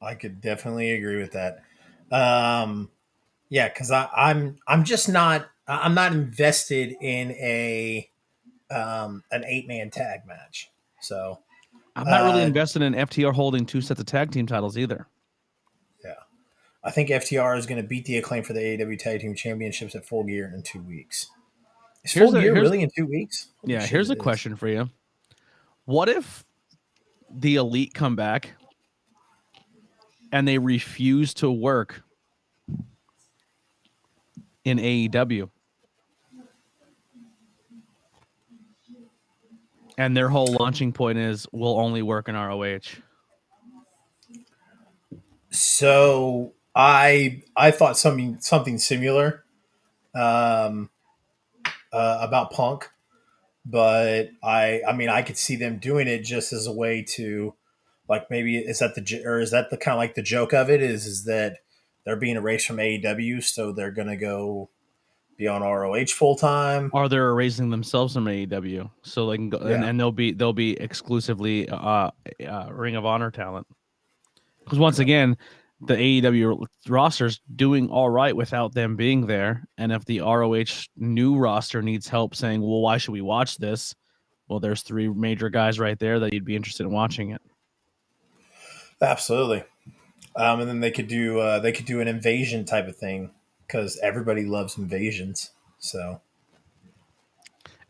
I could definitely agree with that. Yeah, because I'm just not invested in an 8-man tag match. So I'm not really invested in FTR holding 2 sets of tag team titles either. Yeah, I think FTR is going to beat the Acclaim for the AEW Tag Team Championships at Full Gear in 2 weeks. Is Full Gear really in 2 weeks? Holy shit, here's a question for you. What if the Elite come back and they refuse to work in AEW? And their whole launching point is we'll only work in ROH. So I thought something similar about Punk, but I mean I could see them doing it just as a way to, like, maybe is that the kind of like the joke of it is that they're being erased from AEW, so they're gonna go be on ROH full time, or they're erasing themselves from AEW so they can go, yeah. and they'll be exclusively Ring of Honor talent. Because once again, the AEW roster's doing all right without them being there. And if the ROH new roster needs help saying, well, why should we watch this? Well, there's 3 major guys right there that you'd be interested in watching it. Absolutely. And then they could do an invasion type of thing because everybody loves invasions. So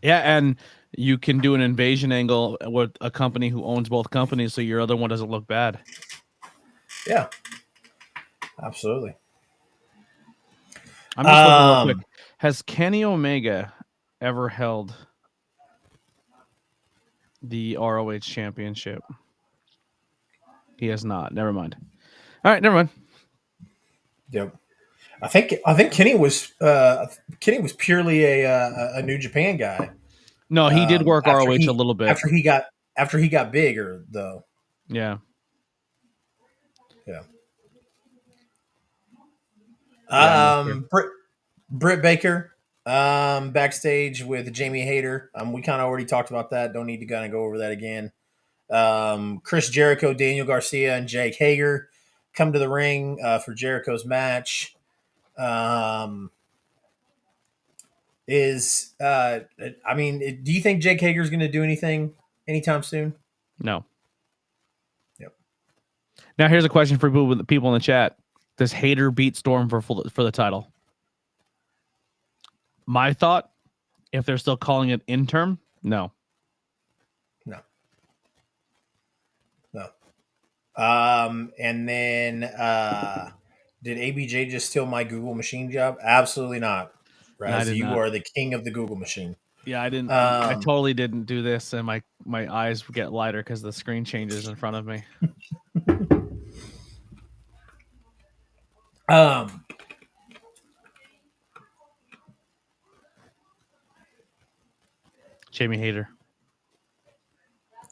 yeah, and you can do an invasion angle with a company who owns both companies, so your other one doesn't look bad. Yeah, absolutely. I'm just looking real quick. Has Kenny Omega ever held the ROH championship? He has not. Never mind. All right, never mind. Yep. I think Kenny was purely a New Japan guy. No, he did work ROH a little bit after he got bigger though. Yeah. Yeah. Britt Baker backstage with Jamie Hayter. We kind of already talked about that. Don't need to kind of go over that again. Chris Jericho, Daniel Garcia, and Jake Hager come to the ring for Jericho's match. Do you think Jake Hager's going to do anything anytime soon? No. Yep. Now here's a question for people in the chat: does Hayter beat Storm for the title? My thought, if they're still calling it interim, no. And then did ABJ just steal my Google machine job? Absolutely not. Raz, you are the king of the Google machine. Yeah, I didn't. I totally didn't do this, and my eyes get lighter because the screen changes in front of me. Jamie Hayter.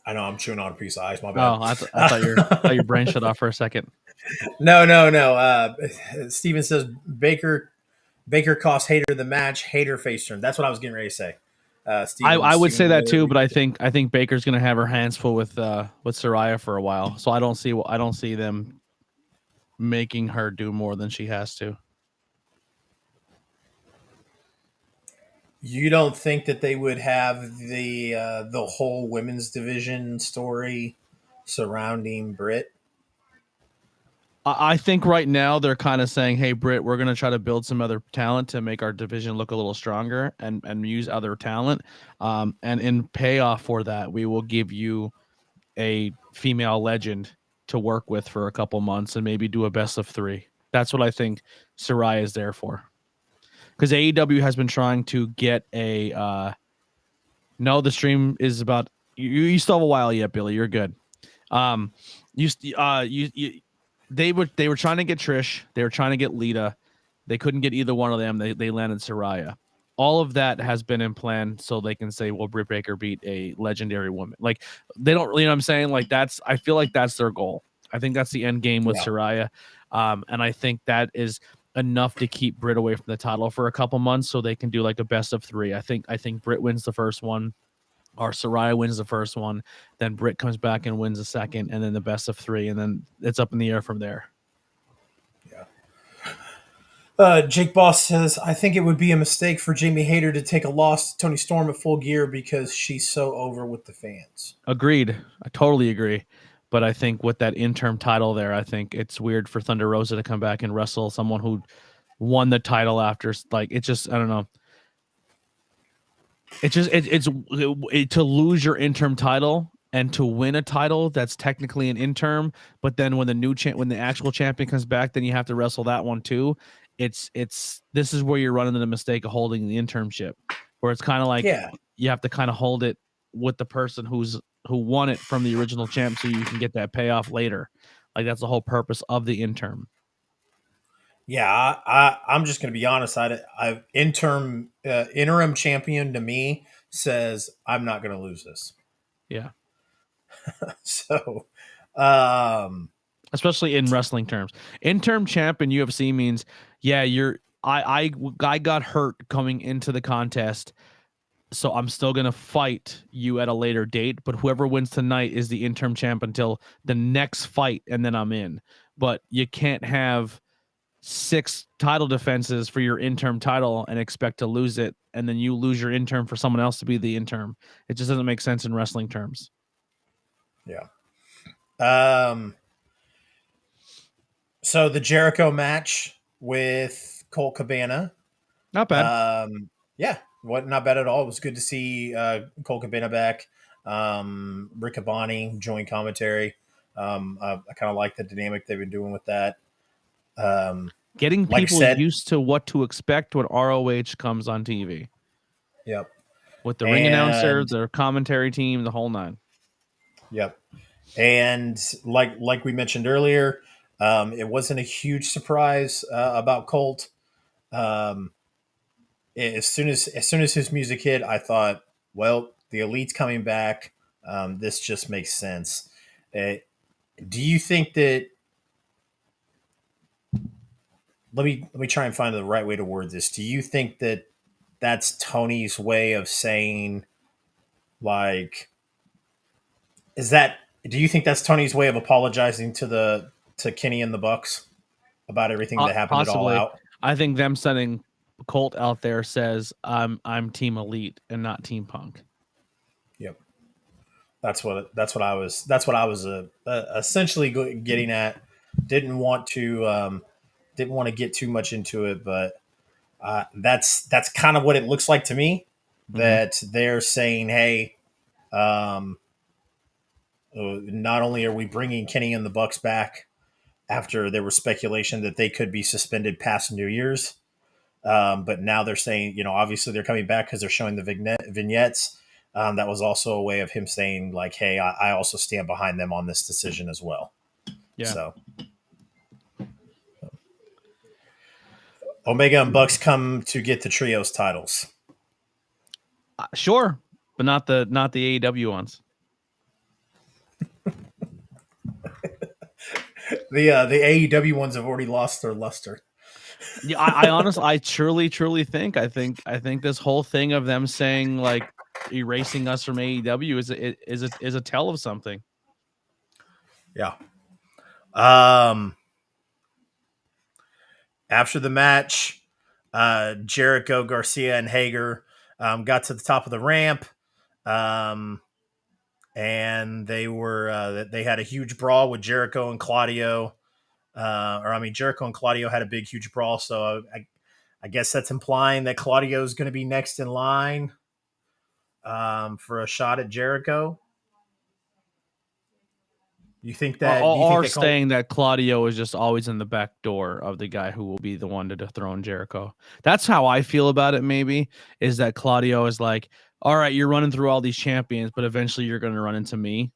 I know I'm chewing on a piece of ice. My bad. Oh, I thought your brain shut off for a second. No. Steven says Baker cost Hayter the match. Hayter face turn. That's what I was getting ready to say. I would say that too, but I think Baker's going to have her hands full with Saraya for a while. So I don't see them making her do more than she has to. You don't think that they would have the whole women's division story surrounding Britt? I think right now they're kind of saying, "Hey, Britt, we're going to try to build some other talent to make our division look a little stronger and use other talent. And in payoff for that, we will give you a female legend to work with for a couple months and maybe do a best of 3." That's what I think Saraya is there for. Because AEW has been trying to get a. No, the stream is about. You still have a while yet, Billy. You're good. Um, you they were trying to get Trish. They were trying to get Lita. They couldn't get either one of them. They landed Saraya. All of that has been in plan so they can say, well, Britt Baker beat a legendary woman. Like they don't, you know what I'm saying? Like I feel like that's their goal. I think that's the end game with Saraya. And I think that is enough to keep Britt away from the title for a couple months so they can do like a best of 3. I think Britt wins the first one. Or Saraya wins the first one, then Britt comes back and wins the second, and then the best of 3, and then it's up in the air from there. Yeah. Jake Boss says, I think it would be a mistake for Jamie Hayter to take a loss to Tony Storm at Full Gear because she's so over with the fans. Agreed. I totally agree. But I think with that interim title there, I think it's weird for Thunder Rosa to come back and wrestle someone who won the title after. Like, it's just, I don't know. It's just it's to lose your interim title and to win a title that's technically an interim, but then when the actual champion comes back, then you have to wrestle that one too. It's this is where you're running into the mistake of holding the interimship, where it's kind of like you have to kind of hold it with the person who won it from the original champ, so you can get that payoff later. Like that's the whole purpose of the interim. Yeah, I'm just going to be honest. Interim champion to me says I'm not going to lose this. Yeah. So, especially in wrestling terms, interim champ in UFC means I got hurt coming into the contest, so I'm still gonna fight you at a later date. But whoever wins tonight is the interim champ until the next fight, and then I'm in. But you can't have 6 title defenses for your interim title and expect to lose it, and then you lose your interim for someone else to be the interim. It just doesn't make sense in wrestling terms. Yeah. So the Jericho match with Colt Cabana, not bad. Yeah, not bad at all. It was good to see Colt Cabana back. Rick Abani joined commentary. I kind of like the dynamic they've been doing with that. Getting people used to what to expect when ROH comes on TV. Yep. With the ring announcer, the commentary team, the whole 9. Yep. And like we mentioned earlier, it wasn't a huge surprise about Colt. As soon as his music hit, I thought, well, the Elite's coming back. This just makes sense. Do you think that? Let me try and find the right way to word this. Do you think that that's Tony's way of saying, like, do you think that's Tony's way of apologizing to Kenny and the Bucks about everything that happened possibly. at All Out? I think them sending Colt out there says I'm Team Elite and not Team Punk. Yep. That's what I was essentially getting at. Didn't want to get too much into it, but that's kind of what it looks like to me. That they're saying, hey, not only are we bringing Kenny and the Bucks back after there was speculation that they could be suspended past New Year's, but now they're saying, obviously they're coming back because they're showing the vignettes. That was also a way of him saying, like, hey, I also stand behind them on this decision as well. Yeah. So Omega and Bucks come to get the trios titles. Sure, but not the AEW ones. The AEW ones have already lost their luster. Yeah, I honestly, I truly think, I think this whole thing of them saying like erasing us from AEW is a tell of something. Yeah. After the match, Jericho, Garcia, and Hager got to the top of the ramp, and they had a huge brawl with Jericho and Claudio. Jericho and Claudio had a big, huge brawl. So I guess that's implying that Claudio is going to be next in line for a shot at Jericho. You think that? Do you think Or that saying that Claudio is just always in the back door of the guy who will be the one to dethrone Jericho. That's how I feel about it. Maybe is that Claudio is like, all right, you're running through all these champions, but eventually you're going to run into me.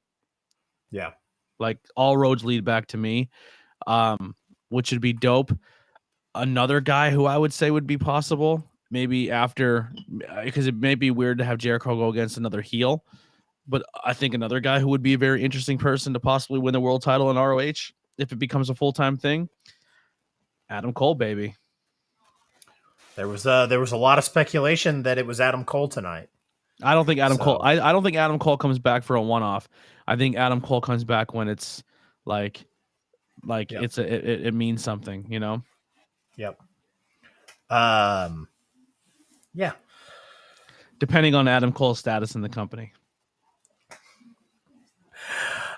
Yeah. Like all roads lead back to me, which would be dope. Another guy who I would say would be possible, maybe after, because it may be weird to have Jericho go against another heel. But I think another guy who would be a very interesting person to possibly win the world title in ROH if it becomes a full-time thing, Adam Cole, baby. There was a lot of speculation that it was Adam Cole tonight. I don't think Adam Cole. I don't think Adam Cole comes back for a one-off. I think Adam Cole comes back when it's like yep. It means something, you know. Yep. Yeah. Depending on Adam Cole's status in the company.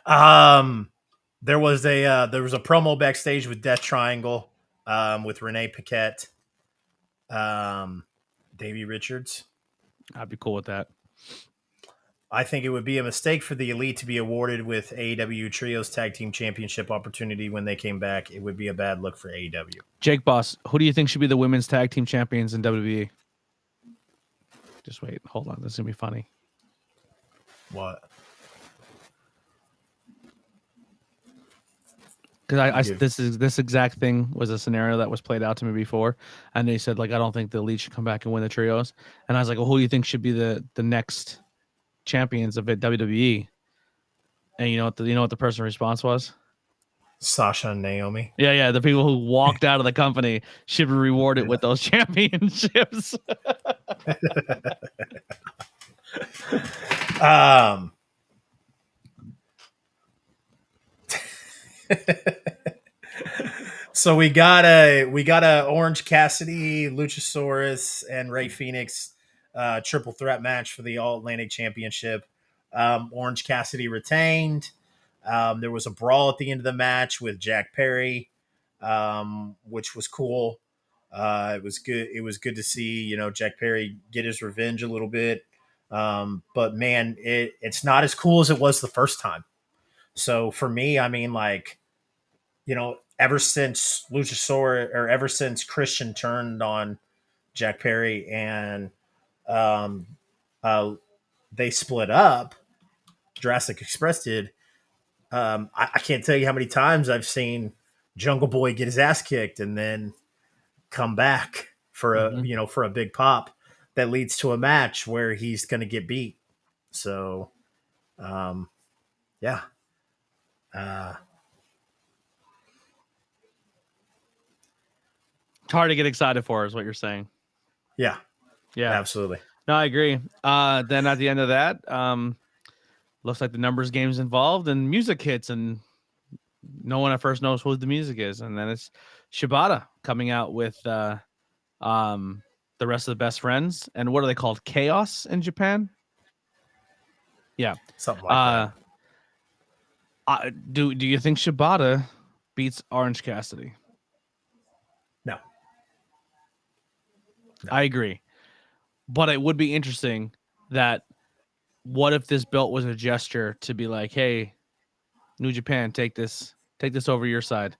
There was a promo backstage with Death Triangle, with Renee Paquette, Davey Richards. I'd be cool with that. I think it would be a mistake for the Elite to be awarded with AEW Trios Tag Team Championship opportunity when they came back. It would be a bad look for AEW. Jake Boss, who do you think should be the women's tag team champions in WWE? Just wait, hold on. This is gonna be funny. What? Because this exact thing was a scenario that was played out to me before, and they said like I don't think the Elite should come back and win the trios, and I was like, well, who do you think should be the next champions of WWE? And you know what the person's response was? Sasha and Naomi. Yeah, the people who walked out of the company should be rewarded with those championships. So we got a Orange Cassidy, Luchasaurus, and Rey Fenix triple threat match for the All Atlantic Championship. Orange Cassidy retained. There was a brawl at the end of the match with Jack Perry, which was cool. It was good. It was good to see, Jack Perry get his revenge a little bit. But man, it's not as cool as it was the first time. So for me, I mean, ever since Luchasaurus, or ever since Christian turned on Jack Perry and they split up, Jurassic Express did. I can't tell you how many times I've seen Jungle Boy get his ass kicked and then come back for a big pop that leads to a match where he's going to get beat. So, yeah. It's hard to get excited for, is what you're saying. Yeah, yeah, absolutely. No, I agree. Then at the end of that, looks like the numbers game's involved and music hits, and no one at first knows who the music is, and then it's Shibata coming out with the rest of the best friends. And what are they called? Chaos in Japan? Yeah, something like that. Do you think Shibata beats Orange Cassidy? No. I agree, but it would be interesting that what if this belt was a gesture to be like, hey, New Japan, take this over your side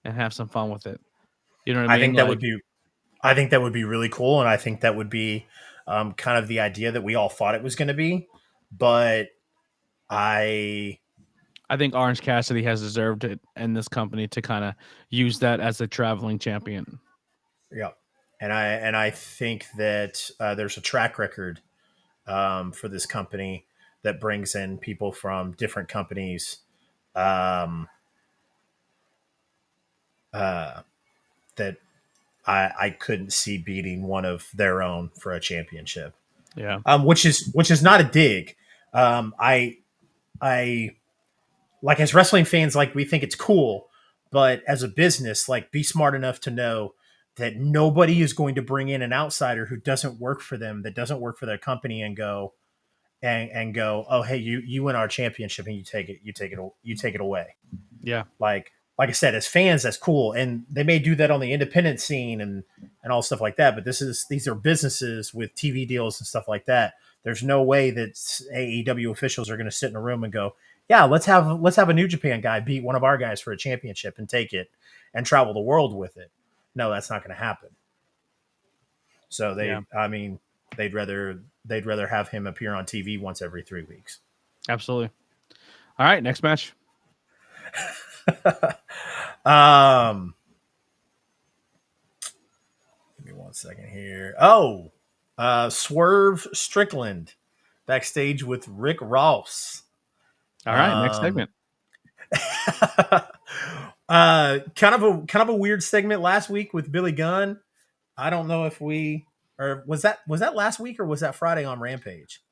and have some fun with it. You know what I mean? I think that would be really cool, and I think that would be kind of the idea that we all thought it was going to be. But I think Orange Cassidy has deserved it in this company to kind of use that as a traveling champion. Yeah, and I think that there's a track record for this company that brings in people from different companies that I couldn't see beating one of their own for a championship. Yeah. Which is not a dig. I like, as wrestling fans, like, we think it's cool, but as a business, like, be smart enough to know that nobody is going to bring in an outsider who doesn't work for them, that doesn't work for their company, and go and go, oh hey, you win our championship and you take it away. Yeah. Like I said, as fans, that's cool, and they may do that on the independent scene and all stuff like that. But these are businesses with TV deals and stuff like that. There's no way that AEW officials are going to sit in a room and go, yeah, let's have a New Japan guy beat one of our guys for a championship and take it and travel the world with it. No, that's not going to happen. So they'd rather have him appear on TV once every 3 weeks. Absolutely. All right, next match. Give me 1 second here. Oh, Swerve Strickland backstage with Rick Ross. All right, next segment. Kind of a weird segment last week with Billy Gunn. I don't know if was that last week or was that Friday on Rampage?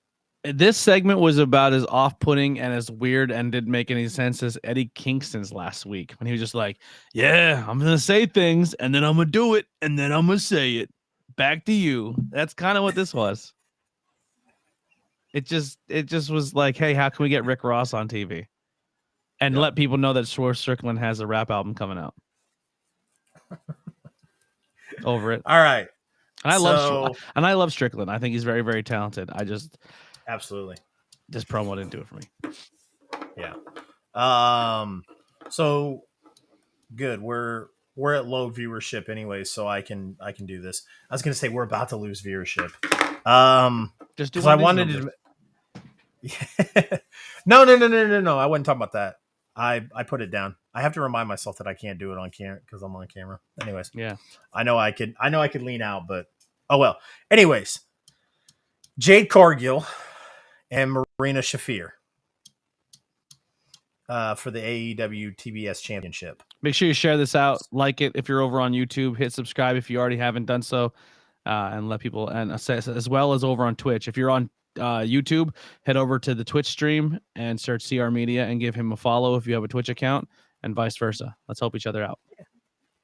This segment was about as off-putting and as weird and didn't make any sense as Eddie Kingston's last week when he was just like, yeah, I'm going to say things and then I'm going to do it and then I'm going to say it. Back to you. That's kind of what this was. It just was like, hey, how can we get Rick Ross on TV? And let people know that Swerve Strickland has a rap album coming out. Over it. All right. And I love Strickland. I think he's very, very talented. Absolutely. This promo didn't do it for me. Yeah. So good. We're at low viewership anyway, so I can do this. I was gonna say we're about to lose viewership. Just do I wanted to. No. I wasn't talking about that. I put it down. I have to remind myself that I can't do it on camera because I'm on camera. Anyways, yeah. I know I could lean out, but oh well. Anyways, Jade Cargill and Marina Shafir for the AEW TBS Championship. Make sure you share this out, like it if you're over on YouTube, hit subscribe if you already haven't done so, and let people, and as well as over on Twitch. If you're on YouTube, head over to the Twitch stream and search CR Media and give him a follow if you have a Twitch account, and vice versa. Let's help each other out.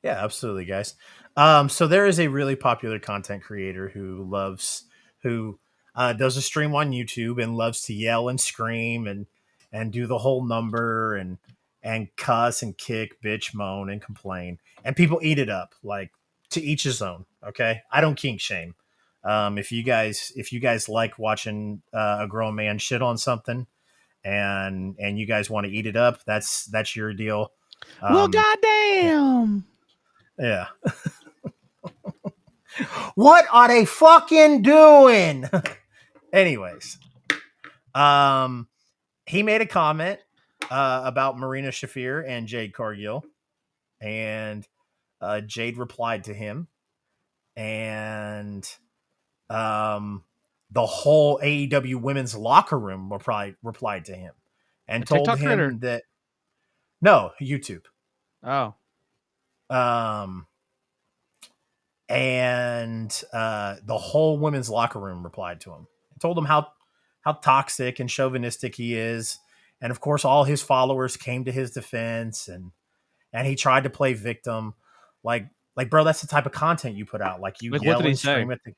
Yeah, absolutely, guys. So there is a really popular content creator who does a stream on YouTube and loves to yell and scream and do the whole number and cuss and kick, bitch, moan, and complain. And people eat it up, like, to each his own. Okay, I don't kink shame. If you guys like watching a grown man shit on something, and you guys want to eat it up, that's your deal. Well, goddamn. Yeah. What are they fucking doing? Anyways, he made a comment about Marina Shafir and Jade Cargill, and Jade replied to him, and the whole AEW women's locker room replied to him and told TikTok him Twitter? that no, YouTube. Oh. And the whole women's locker room replied to him and told him how toxic and chauvinistic he is. And of course, all his followers came to his defense, and he tried to play victim. Like, bro, that's the type of content you put out. Like, you Like, yell what did he and scream say? at the.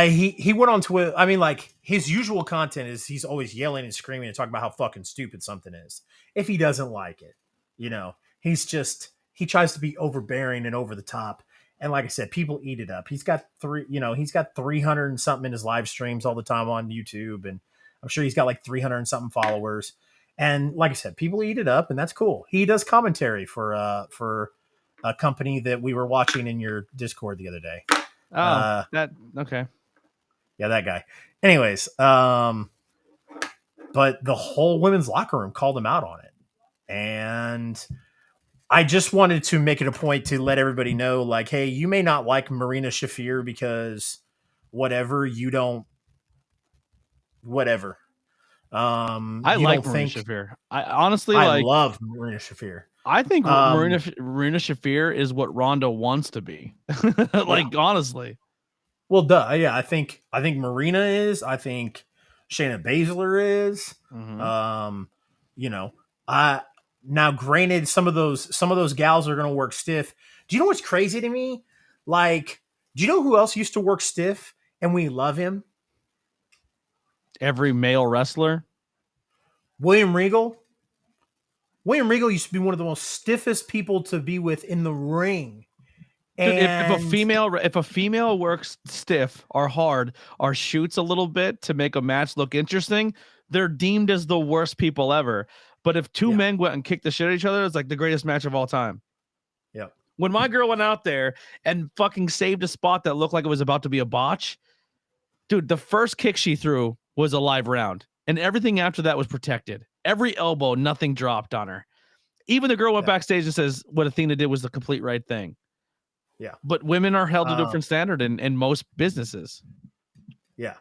He went on Twitter. I mean, like, his usual content is he's always yelling and screaming and talking about how fucking stupid something is. If he doesn't like it, he tries to be overbearing and over the top. And like I said, people eat it up. He's got 300 and something in his live streams all the time on YouTube. And I'm sure he's got like 300 and something followers. And like I said, people eat it up, and that's cool. He does commentary for a company that we were watching in your Discord the other day. Oh, okay. Yeah, that guy. Anyways, but the whole women's locker room called him out on it. And I just wanted to make it a point to let everybody know, like, hey, you may not like Marina Shafir because whatever. I like Marina Shafir. I honestly I love Marina Shafir. I think Marina Shafir is what Ronda wants to be. Like, honestly. Well, duh. Yeah, I think Marina is. I think Shayna Baszler is. Mm-hmm. Now, granted, some of those gals are going to work stiff. Do you know what's crazy to me? Like, do you know who else used to work stiff and we love him? Every male wrestler. William Regal. William Regal used to be one of the most stiffest people to be with in the ring. Dude, if And a female works stiff or hard or shoots a little bit to make a match look interesting, they're deemed as the worst people ever. But if two Yeah. men went and kicked the shit out of each other, it's like the greatest match of all time. yeah, When my girl went out there and fucking saved a spot that looked like it was about to be a botch, dude, the first kick she threw was a live round, and everything after that was protected. Every elbow, nothing dropped on her. Even the girl went backstage and says what Athena did was the complete right thing. yeah, But women are held to a different standard in most businesses. yeah.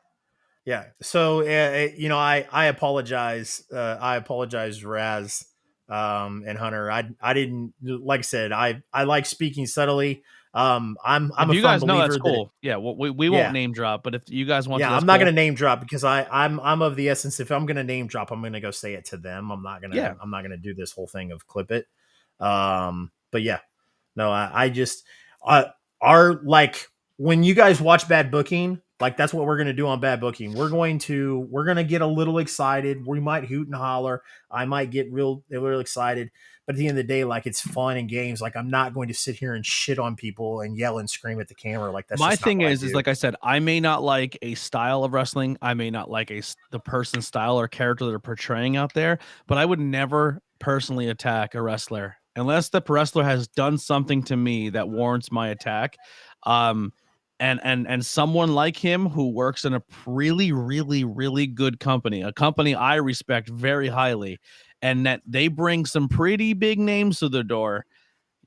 Yeah. So, I apologize. I apologize, Raz, and Hunter. I didn't, like I said, I like speaking subtly. I'm If a you firm guys know, believer that's that, cool. Yeah, well, we won't yeah, name drop, but if you guys want to, yeah, that's I'm not cool. going to name drop because I'm of the essence. If I'm going to name drop, I'm going to go say it to them. Yeah. I'm not going to do this whole thing of clip it. But yeah, no, I just, are like, when you guys watch Bad Booking, like that's what we're going to do on Bad Booking. We're going to get a little excited. We might hoot and holler. I might get real excited, but at the end of the day, like, it's fun and games. Like, I'm not going to sit here and shit on people and yell and scream at the camera. Like, that's My just not thing what is I do. like I said, I may not like a style of wrestling. I may not like the person's style or character they're portraying out there, but I would never personally attack a wrestler unless the wrestler has done something to me that warrants my attack. And someone like him who works in a really, really, really good company, a company I respect very highly, and that they bring some pretty big names to the door.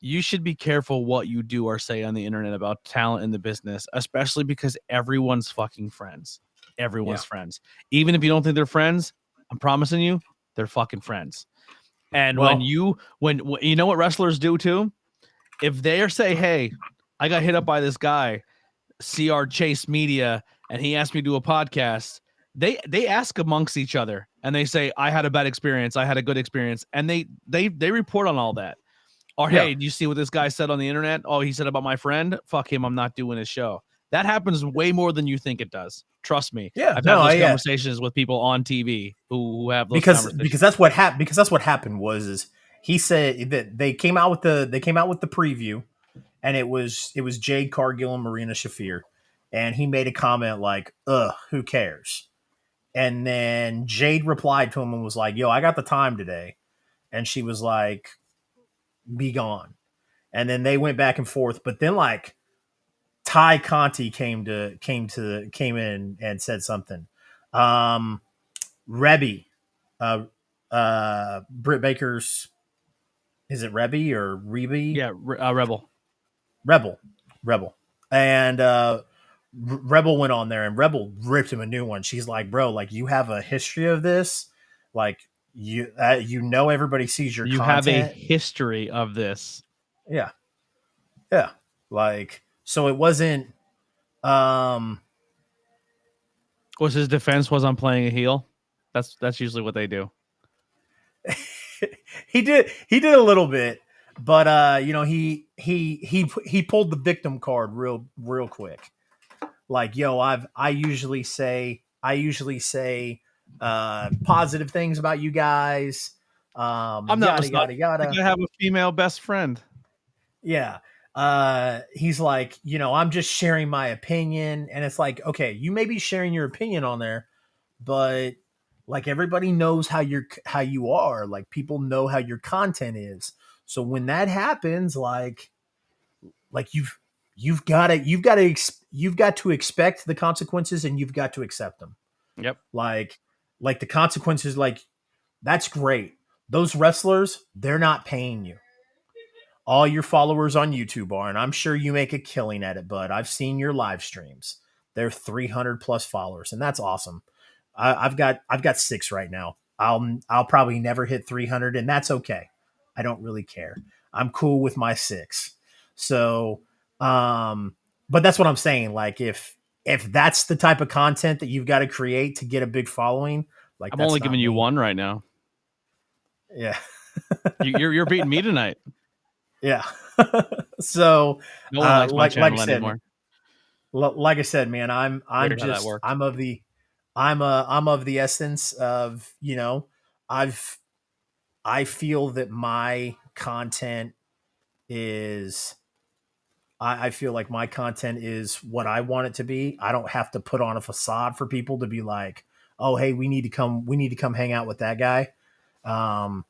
You should be careful what you do or say on the internet about talent in the business, especially because everyone's fucking friends. Everyone's friends. Even if you don't think they're friends, I'm promising you, they're fucking friends. And Well, when you know what wrestlers do too, if they are say, "Hey, I got hit up by this guy, CR Chase Media, and he asked me to do a podcast," they ask amongst each other and they say, "I had a bad experience, I had a good experience," and they report on all that. Or, hey, do you see what this guy said on the internet? Oh, he said about my friend. Fuck him. I'm not doing his show. That happens way more than you think it does. Trust me. yeah, I've had no, those yeah, conversations with people on TV who have those because conversations. that's what happened. Because that's what happened was is he said that they came out with the preview, and it was Jade Cargill and Marina Shafir, and he made a comment like, "Ugh, who cares?" And then Jade replied to him and was like, "Yo, I got the time today," and she was like, "Be gone." And then they went back and forth, but then like Ty Conti came in and said something. Rebby, uh, Britt Baker's, is it Rebby or Reby? Yeah, Rebel. Rebel, and Rebel went on there and Rebel ripped him a new one. She's like, "Bro, like, you have a history of this, like, everybody sees your You have a content." history of this. Yeah, yeah, like, so it wasn't. Um, Was his defense was I'm playing a heel? That's usually what they do. he did a little bit, but he pulled the victim card real quick. Like, yo, I usually say positive things about you guys. I'm not Yada yada misogynistic. yada. I have a female best friend. Yeah. He's like, I'm just sharing my opinion, and it's like, okay, you may be sharing your opinion on there, but like, everybody knows how you are. Like, people know how your content is. So when that happens, like you've got to expect the consequences, and you've got to accept them. Yep. Like the consequences, like, that's great. Those wrestlers, they're not paying you. All your followers on YouTube are, and I'm sure you make a killing at it, bud. I've seen your live streams. They're 300 plus followers, and that's awesome. I've got 6 right now. I'll probably never hit 300, and that's okay. I don't really care. I'm cool with my 6. So, but that's what I'm saying. Like, if that's the type of content that you've got to create to get a big following, like, I'm that's only not giving you me. one right now. Yeah. You're beating me tonight. Yeah. So, No one likes my like I channel said, anymore. like I said, man, Weird how that worked. I'm of the essence of, I've I feel that my content is I feel like my content is what I want it to be. I don't have to put on a facade for people to be like, oh, hey, we need to come hang out with that guy. Um,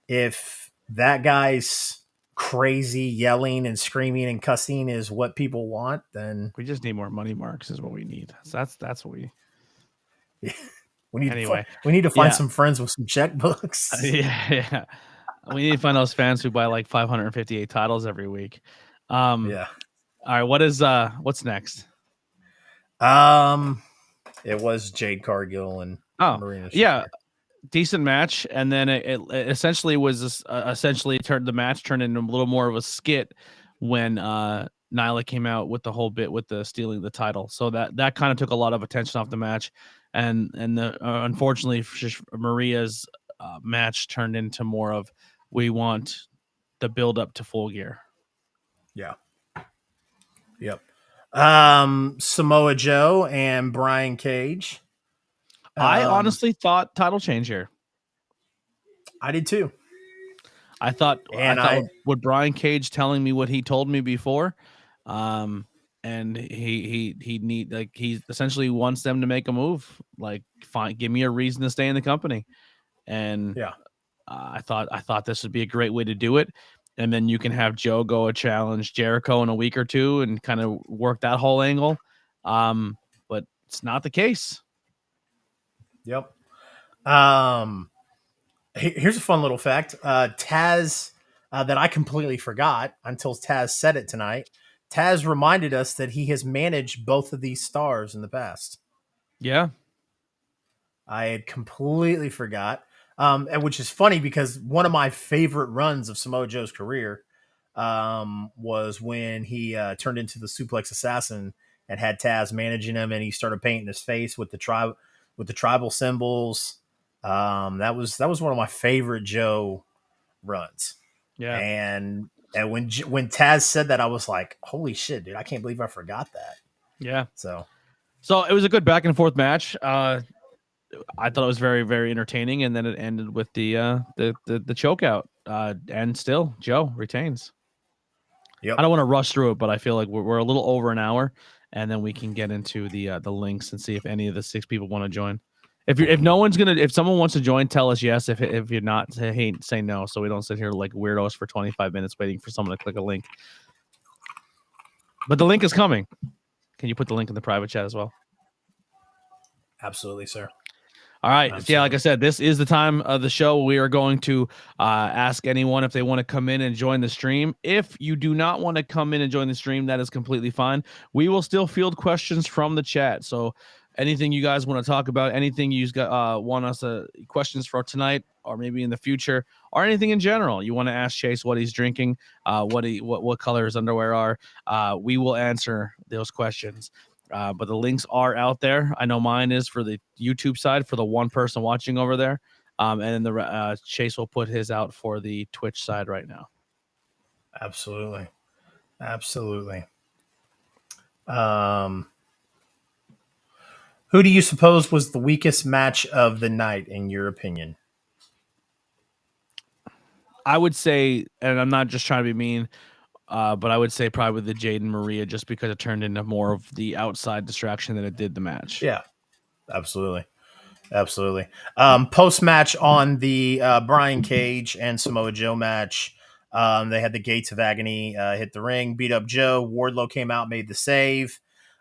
if that guy's crazy yelling and screaming and cussing is what people want, then We just need more money marks, is what we need. So that's what we. we Anyway, need to find yeah, some friends with some checkbooks. yeah. We need to find those fans who buy like 558 titles every week. All Yeah. right, what's next? It was Jade Cargill and Oh, Marina yeah, Shafir. decent match, and then it essentially was essentially the match turned into a little more of a skit when Nyla came out with the whole bit with the stealing the title. So that kind of took a lot of attention off the match, and unfortunately Maria's match turned into more of we want the build up to Full Gear. Yeah. Yep. Samoa Joe and Brian Cage. I Um, honestly thought title change here. I did too. I thought And I with Brian Cage telling me what he told me before, and he need like he essentially wants them to make a move, like give me a reason to stay in the company, and yeah. I thought this would be a great way to do it, and then you can have Joe go and challenge Jericho in a week or two and kind of work that whole angle, but it's not the case. Yep. Here's a fun little fact. Taz, that I completely forgot until Taz said it tonight. Taz reminded us that he has managed both of these stars in the past. Yeah, I had completely forgot. And which is funny because one of my favorite runs of Samoa Joe's career was when he turned into the Suplex Assassin and had Taz managing him, and he started painting his face with the tribal symbols. That was one of my favorite Joe runs. yeah, And when Taz said that, I was like, "Holy shit, dude! I can't believe I forgot that." yeah. So So it was a good back and forth match. I thought it was very, very entertaining, and then it ended with the choke out. And still, Joe retains. I yep, don't want to rush through it, but I feel like we're a little over an hour, and then we can get into the links and see if any of the 6 people want to join. If someone wants to join, tell us yes. If you're not, say no, so we don't sit here like weirdos for 25 minutes waiting for someone to click a link. But the link is coming. Can you put the link in the private chat as well? absolutely, sir. All right. Absolutely. Yeah, like I said, this is the time of the show. We are going to ask anyone if they want to come in and join the stream. If you do not want to come in and join the stream, that is completely fine. We will still field questions from the chat. So anything you guys want to talk about, anything you want us questions for tonight, or maybe in the future, or anything in general, you want to ask Chase what he's drinking, what color his underwear are, we will answer those questions. But the links are out there. I know mine is for the YouTube side for the one person watching over there. And then the Chase will put his out for the Twitch side right now. Absolutely. Who do you suppose was the weakest match of the night, in your opinion? I would say, and I'm not just trying to be mean, but I would say probably the Jade and Maria, just because it turned into more of the outside distraction than it did the match. Yeah, absolutely. Post match on the Brian Cage and Samoa Joe match, they had the Gates of Agony hit the ring, beat up Joe. Wardlow came out, made the save.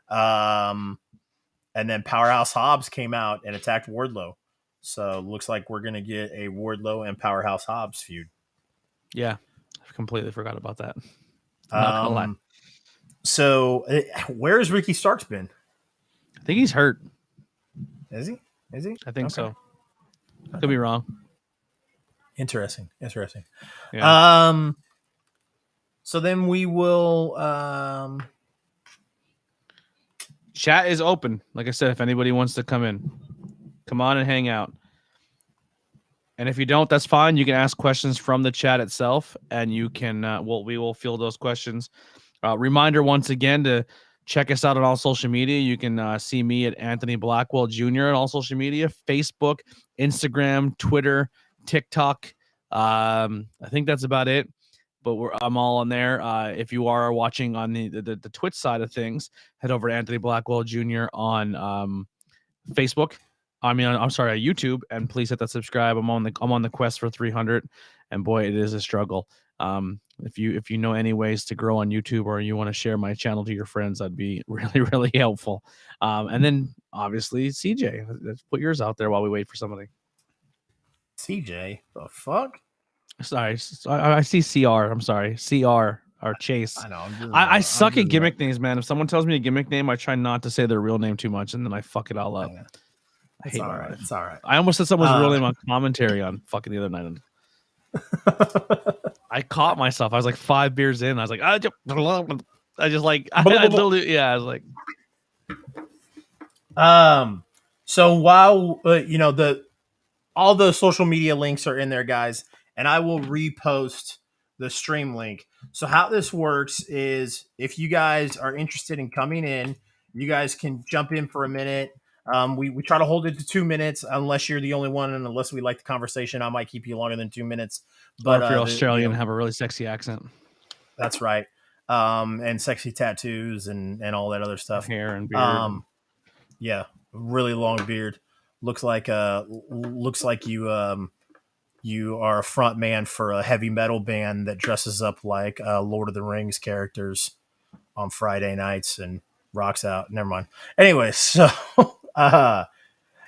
And then Powerhouse Hobbs came out and attacked Wardlow. So looks like we're going to get a Wardlow and Powerhouse Hobbs feud. Yeah, I completely forgot about that. I'm not going to lie. So where has Ricky Starks been? I think he's hurt. Is he? I think so. I could be wrong. Interesting. Yeah. So then we will. Chat is open. Like I said, if anybody wants to come in, come on and hang out. And if you don't, that's fine. You can ask questions from the chat itself, and you can. We will field those questions. Reminder once again to check us out on all social media. You can see me at Anthony Blackwell Jr. on all social media: Facebook, Instagram, Twitter, TikTok. I think that's about it. But I'm all on there. If you are watching on the Twitch side of things, head over to Anthony Blackwell Jr. on Facebook. I'm sorry, YouTube, and please hit that subscribe. I'm on the quest for 300, and boy, it is a struggle. If you know any ways to grow on YouTube, or you want to share my channel to your friends, that'd be really, really helpful. And then obviously CJ, let's put yours out there while we wait for somebody. CJ, the fuck? Sorry, I see CR. I'm sorry, CR or Chase. I know. I suck at gimmick names, man. If someone tells me a gimmick name, I try not to say their real name too much, and then I fuck it all up. I hate my life. It's all right. I almost said someone's real name on commentary on fucking the other night. I caught myself. I was like 5 beers in. I was like, I literally, yeah. I was like, So while all the social media links are in there, guys, and I will repost the stream link. So how this works is, if you guys are interested in coming in, you guys can jump in for a minute. We try to hold it to 2 minutes, unless you're the only one, and unless we like the conversation, I might keep you longer than 2 minutes. But or if you're Australian, have a really sexy accent. That's right. And sexy tattoos and all that other stuff. Hair and beard. Yeah, really long beard. Looks like you are a front man for a heavy metal band that dresses up like Lord of the Rings characters on Friday nights and rocks out. Never mind. Anyway, so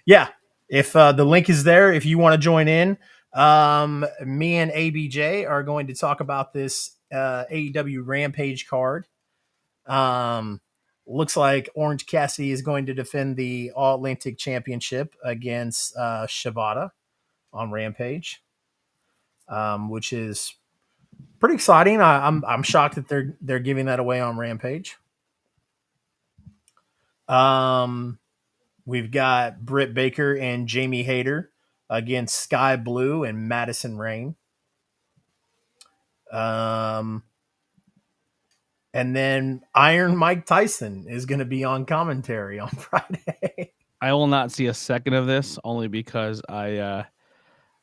yeah, if the link is there, if you want to join in, me and ABJ are going to talk about this AEW Rampage card. Looks like Orange Cassidy is going to defend the All Atlantic Championship against Shibata on Rampage, which is pretty exciting. I'm shocked that they're giving that away on Rampage. We've got Britt Baker and Jamie Hayter against Sky Blue and Madison Rayne. And then Iron Mike Tyson is going to be on commentary on Friday. I will not see a second of this, only because I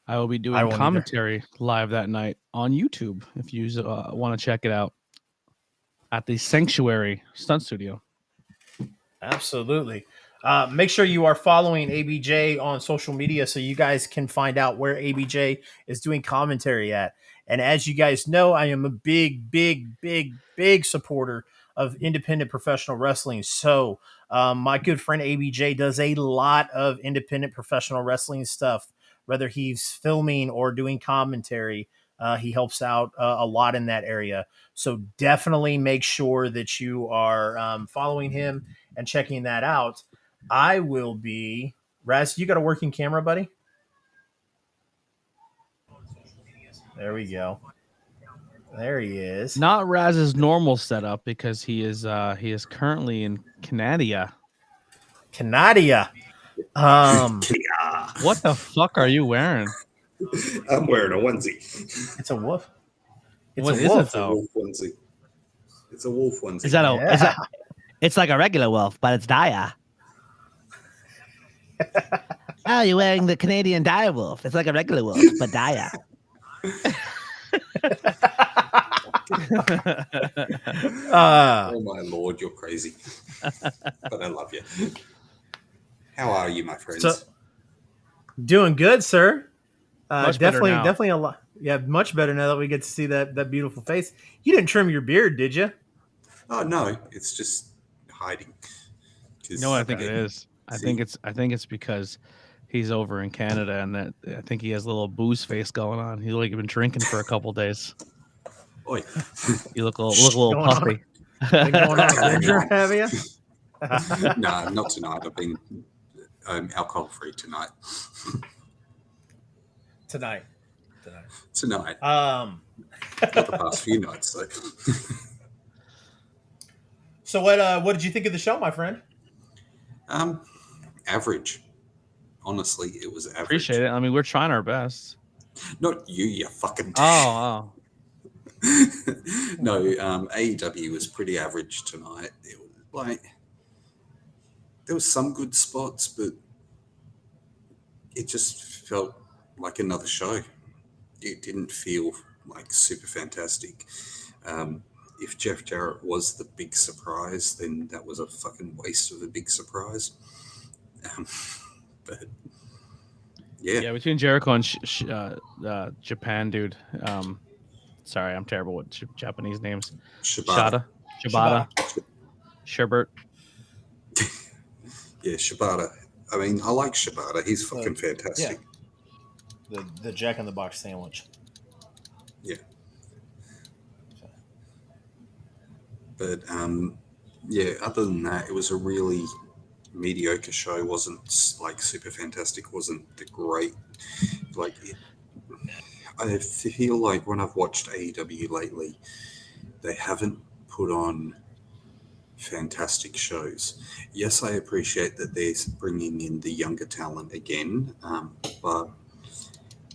will be doing commentary live that night on YouTube. If you want to check it out at the Sanctuary Stunt Studio. Absolutely. Make sure you are following ABJ on social media so you guys can find out where ABJ is doing commentary at. And as you guys know, I am a big supporter of independent professional wrestling. So my good friend ABJ does a lot of independent professional wrestling stuff, whether he's filming or doing commentary. He helps out a lot in that area. So definitely make sure that you are following him and checking that out. I will be... Raz, you got a working camera, buddy? There we go. There he is. Not Raz's normal setup, because he is currently in Canada. What the fuck are you wearing? I'm wearing a onesie. It's a wolf. What is it though? Wolf onesie. It's a wolf onesie. Is that it's like a regular wolf, but it's dire. Oh, you're wearing the Canadian dire wolf. It's like a regular wolf, but dire. Oh my lord, you're crazy. But I love you. How are you, my friends? So, doing good, sir. Definitely a lot. Yeah, much better now that we get to see that beautiful face. You didn't trim your beard, did you? Oh no, it's just hiding. You know what I think it is? I think it's because he's over in Canada, and that I think he has a little booze face going on. He's like been drinking for a couple days. Oi. You look a little puffy. Been going on a binger, have you? No, not tonight. I've been alcohol free tonight. Tonight. Not the past few nights, though. So what did you think of the show, my friend? Average. honestly, it was average. Appreciate it. I mean, we're trying our best. Not you, you fucking. Oh. No, AEW was pretty average tonight. It was like there was some good spots, but it just felt like another show. It didn't feel like super fantastic. If Jeff Jarrett was the big surprise, then that was a fucking waste of a big surprise. But yeah, Between Jericho and Japan, dude. Sorry, I'm terrible with Japanese names. Shibata. Sherbert. Yeah, Shibata. I mean, I like Shibata. He's fucking fantastic. The Jack in the Box sandwich. Yeah. But yeah, other than that, it was a really mediocre show. Wasn't like super fantastic. Wasn't the great. Like, I feel like when I've watched AEW lately, they haven't put on fantastic shows. Yes, I appreciate that they're bringing in the younger talent again, but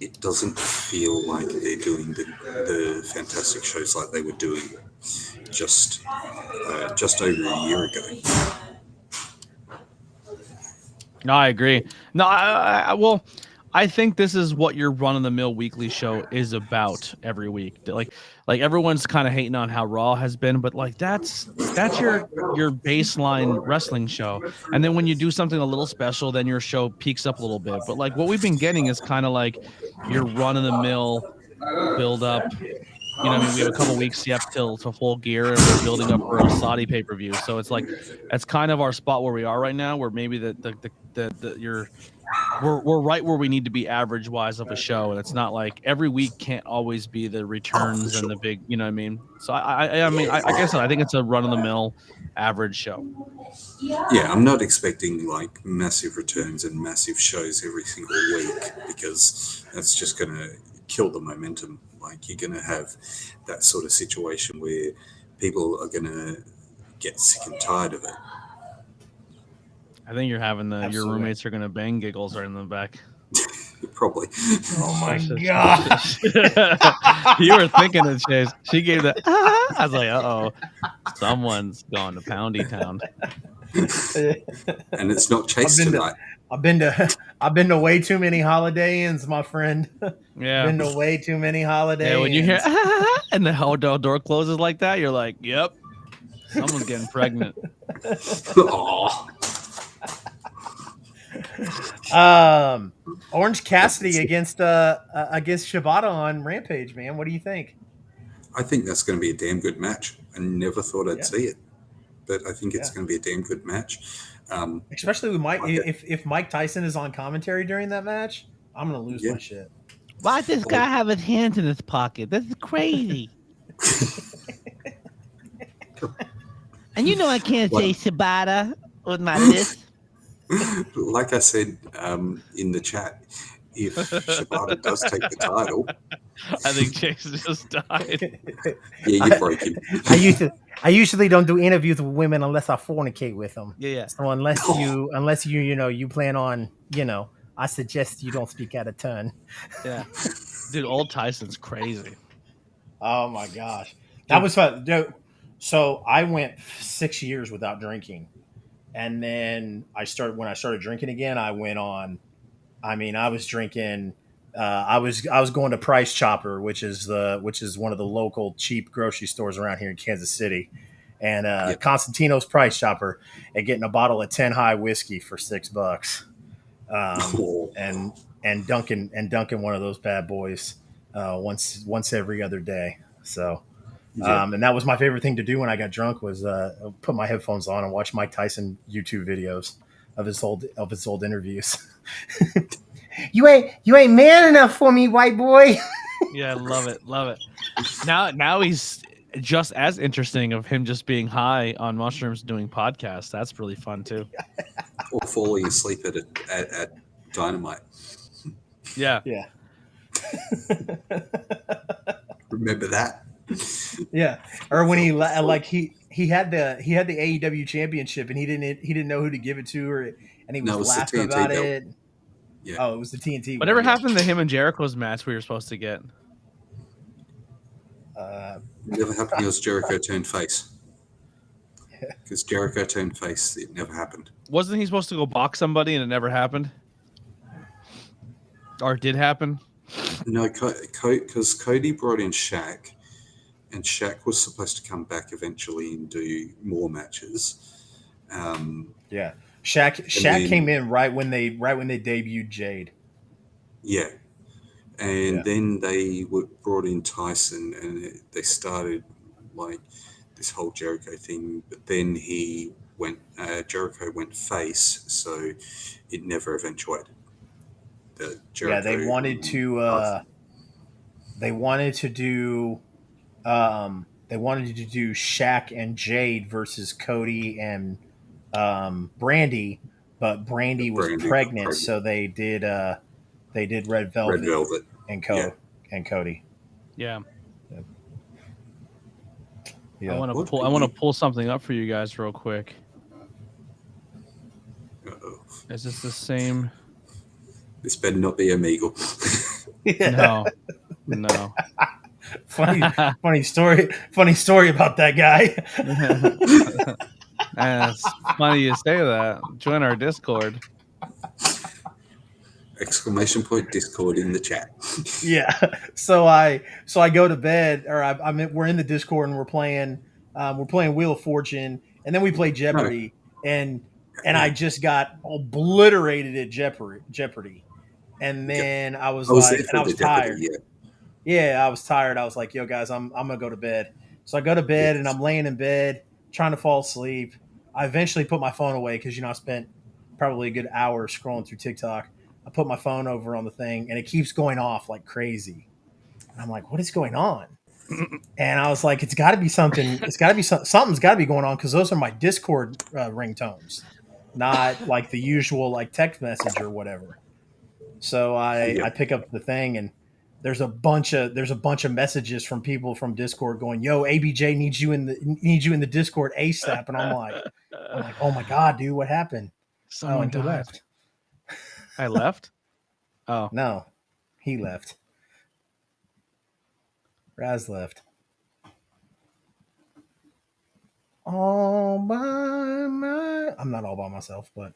it doesn't feel like they're doing the fantastic shows like they were doing just over a year ago. No, I agree. No, well, I think this is what your run-of-the-mill weekly show is about every week. Like everyone's kind of hating on how Raw has been, but like that's your baseline wrestling show. And then when you do something a little special, then your show peaks up a little bit. But like what we've been getting is kind of like your run-of-the-mill build up. You know what I mean? We have a couple weeks yet till full gear, and we're building up for a Saudi pay-per-view. So it's like that's kind of our spot where we are right now, where maybe we're right where we need to be average wise of a show, and it's not like every week can't always be the returns and the big, you know what I mean? So I mean, like I said, I think it's a run-of-the-mill average show. Yeah, I'm not expecting like massive returns and massive shows every single week, because that's just going to kill the momentum. Like, you're going to have that sort of situation where people are going to get sick and tired of it. I think you're having your roommates are going to bang giggles right in the back. Probably. Oh my god! You were thinking it, Chase. She gave that. I was like, uh-oh, someone's going to Poundy Town. And it's not Chase tonight. I've been to way too many Holiday Inns, my friend. Yeah, been to way too many Holiday Inns. When you hear and the hotel door closes like that, you're like, yep, someone's getting pregnant. Orange Cassidy against Shibata on Rampage, man. What do you think? I think that's going to be a damn good match. I never thought I'd see it, but I think it's going to be a damn good match. Especially with Mike. If Mike Tyson is on commentary during that match, I'm going to lose my shit. Why does this guy have his hands in his pocket? This is crazy. And you know I can't say Shibata with my list. Like I said in the chat, if Shibata does take the title, I think Chase just died. Yeah, you broke him. I usually don't do interviews with women unless I fornicate with them. Yeah. So unless you plan on, I suggest you don't speak out of turn. Yeah. Dude, old Tyson's crazy. Oh my gosh. That was fun. Dude, so I went 6 years without drinking. And then when I started drinking again, I went on. I mean, I was drinking. I was going to Price Chopper, which is one of the local cheap grocery stores around here in Kansas City, and Constantino's Price Chopper, and getting a bottle of 10 High whiskey for $6, and dunking one of those bad boys once every other day. So. And that was my favorite thing to do when I got drunk was put my headphones on and watch Mike Tyson YouTube videos of his old interviews. You ain't man enough for me, white boy. Yeah, love it. Now he's just as interesting of him just being high on mushrooms doing podcasts. That's really fun too. Or falling asleep at Dynamite. Yeah. Remember that? Yeah, or when he had the AEW championship and he didn't know who to give it to, and he was laughing about it. Yeah. Oh, it was the TNT. Whatever one, yeah. happened to him and Jericho's match we were supposed to get? Never happened because Jericho turned face. Because Jericho turned face, it never happened. Wasn't he supposed to go box somebody and it never happened? Or it did happen? No, because Cody brought in Shaq, and Shaq was supposed to come back eventually and do more matches. Yeah. Shaq then- came in right when they debuted Jade. Yeah. And Yeah. then they brought in Tyson, and they started like this whole Jericho thing. But then Jericho went face, so it never eventuated. Yeah, they wanted to do Shaq and Jade versus Cody and Brandy, but Brandy was pregnant, so they did Red Velvet, and Cody. Yeah. Yeah. I want to pull something up for you guys real quick. Uh-oh. Is this the same? This better not be Amigo. No. Funny story about that guy. It's funny you say that. Join our Discord. Exclamation point Discord in the chat. Yeah. So I go to bed, or we're in the Discord and we're playing Wheel of Fortune, and then we play Jeopardy, and I just got obliterated at Jeopardy. And then I was tired. Yeah, I was tired. I was like, yo guys, I'm gonna go to bed. So I go to bed and I'm laying in bed trying to fall asleep. I eventually put my phone away because I spent probably a good hour scrolling through TikTok. I put my phone over on the thing and it keeps going off like crazy. And I'm like, what is going on? And I was like, it's got to be something. It's got to be something's got to be going on because those are my Discord ringtones, not like the usual like text message or whatever. So I pick up the thing and there's a bunch of messages from people from Discord going, "Yo, ABJ needs you in the Discord ASAP." And I'm like, "Oh my god, dude, what happened?" Someone he left. I left? Oh. No, he left. Raz left. I'm not all by myself, but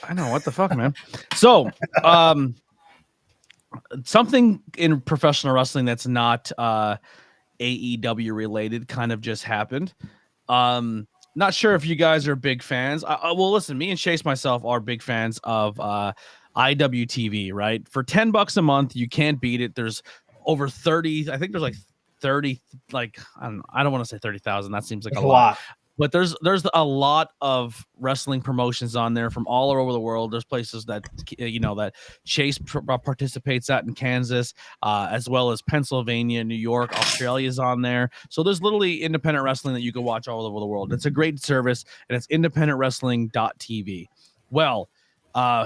I know, what the fuck, man. So, something in professional wrestling that's not AEW related kind of just happened. Not sure if you guys are big fans. Well, listen, me and Chase myself are big fans of IWTV, right? For $10 a month, you can't beat it. There's over 30. I think there's like 30. Like I don't want to say 30,000. That seems like a lot. But there's a lot of wrestling promotions on there from all over the world. There's places that that Chase participates at in Kansas, as well as Pennsylvania, New York, Australia's on there. So there's literally independent wrestling that you can watch all over the world. It's a great service, and it's independentwrestling.tv. Well,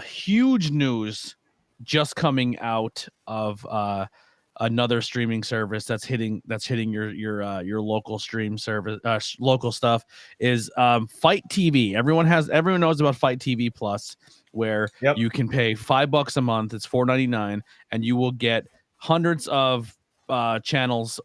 huge news just coming out of another streaming service that's hitting your local stream service, local stuff is Fight TV. Everyone knows about Fight TV Plus, where you can pay $5 a month. It's $4.99, and you will get hundreds of channels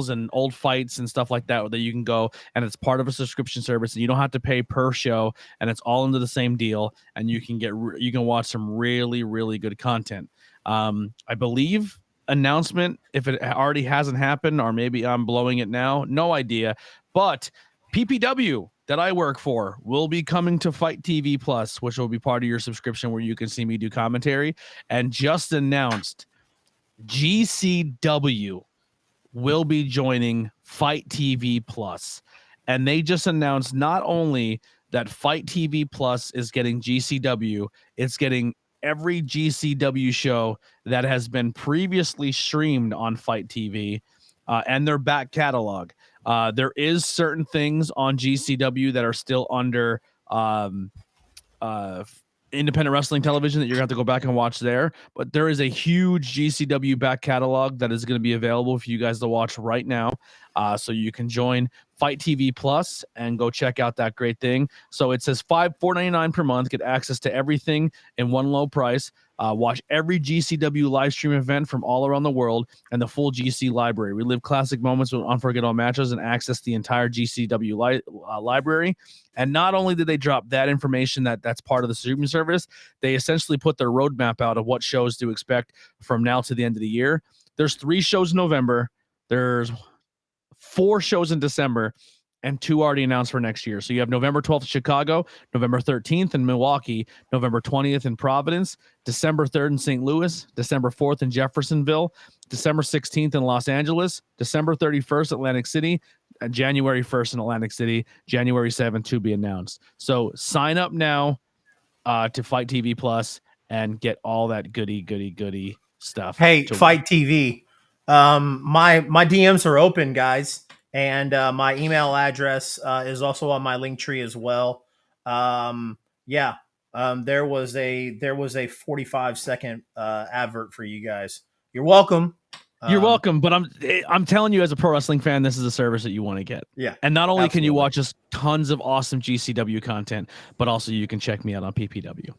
and old fights and stuff like that you can go, and it's part of a subscription service, and you don't have to pay per show, and it's all into the same deal, and you can watch some really, really good content. I believe announcement, if it already hasn't happened, or maybe I'm blowing it now, no idea, but PPW that I work for will be coming to Fight TV Plus, which will be part of your subscription where you can see me do commentary, and just announced GCW will be joining Fight TV Plus. And they just announced not only that Fight TV Plus is getting GCW, it's getting every GCW show that has been previously streamed on Fight TV and their back catalog. There is certain things on GCW that are still under independent wrestling television that you're going to have to go back and watch there. But there is a huge GCW back catalog that is going to be available for you guys to watch right now. So you can join Fight TV Plus and go check out that great thing. So it says $4.99 per month, get access to everything in one low price. Watch every GCW live stream event from all around the world and the full GC library. Relive classic moments with unforgettable matches and access the entire GCW library. And not only did they drop that information that's part of the streaming service, they essentially put their roadmap out of what shows to expect from now to the end of the year. There's 3 shows in November. There's 4 shows in December and 2 already announced for next year. So you have November 12th in Chicago, November 13th in Milwaukee, November 20th in Providence, December 3rd in St. Louis, December 4th in Jeffersonville, December 16th in Los Angeles, December 31st Atlantic City, and January 1st in Atlantic City, January 7th to be announced. So sign up now to Fight TV Plus and get all that goody stuff. Hey, Fight TV. My DMs are open, guys, and my email address is also on my link tree as well. There was a 45-second advert for you guys. You're welcome. You're welcome, but I'm telling you, as a pro wrestling fan, this is a service that you want to get. Yeah, and not only absolutely. can you watch us tons of awesome GCW content, but also you can check me out on PPW.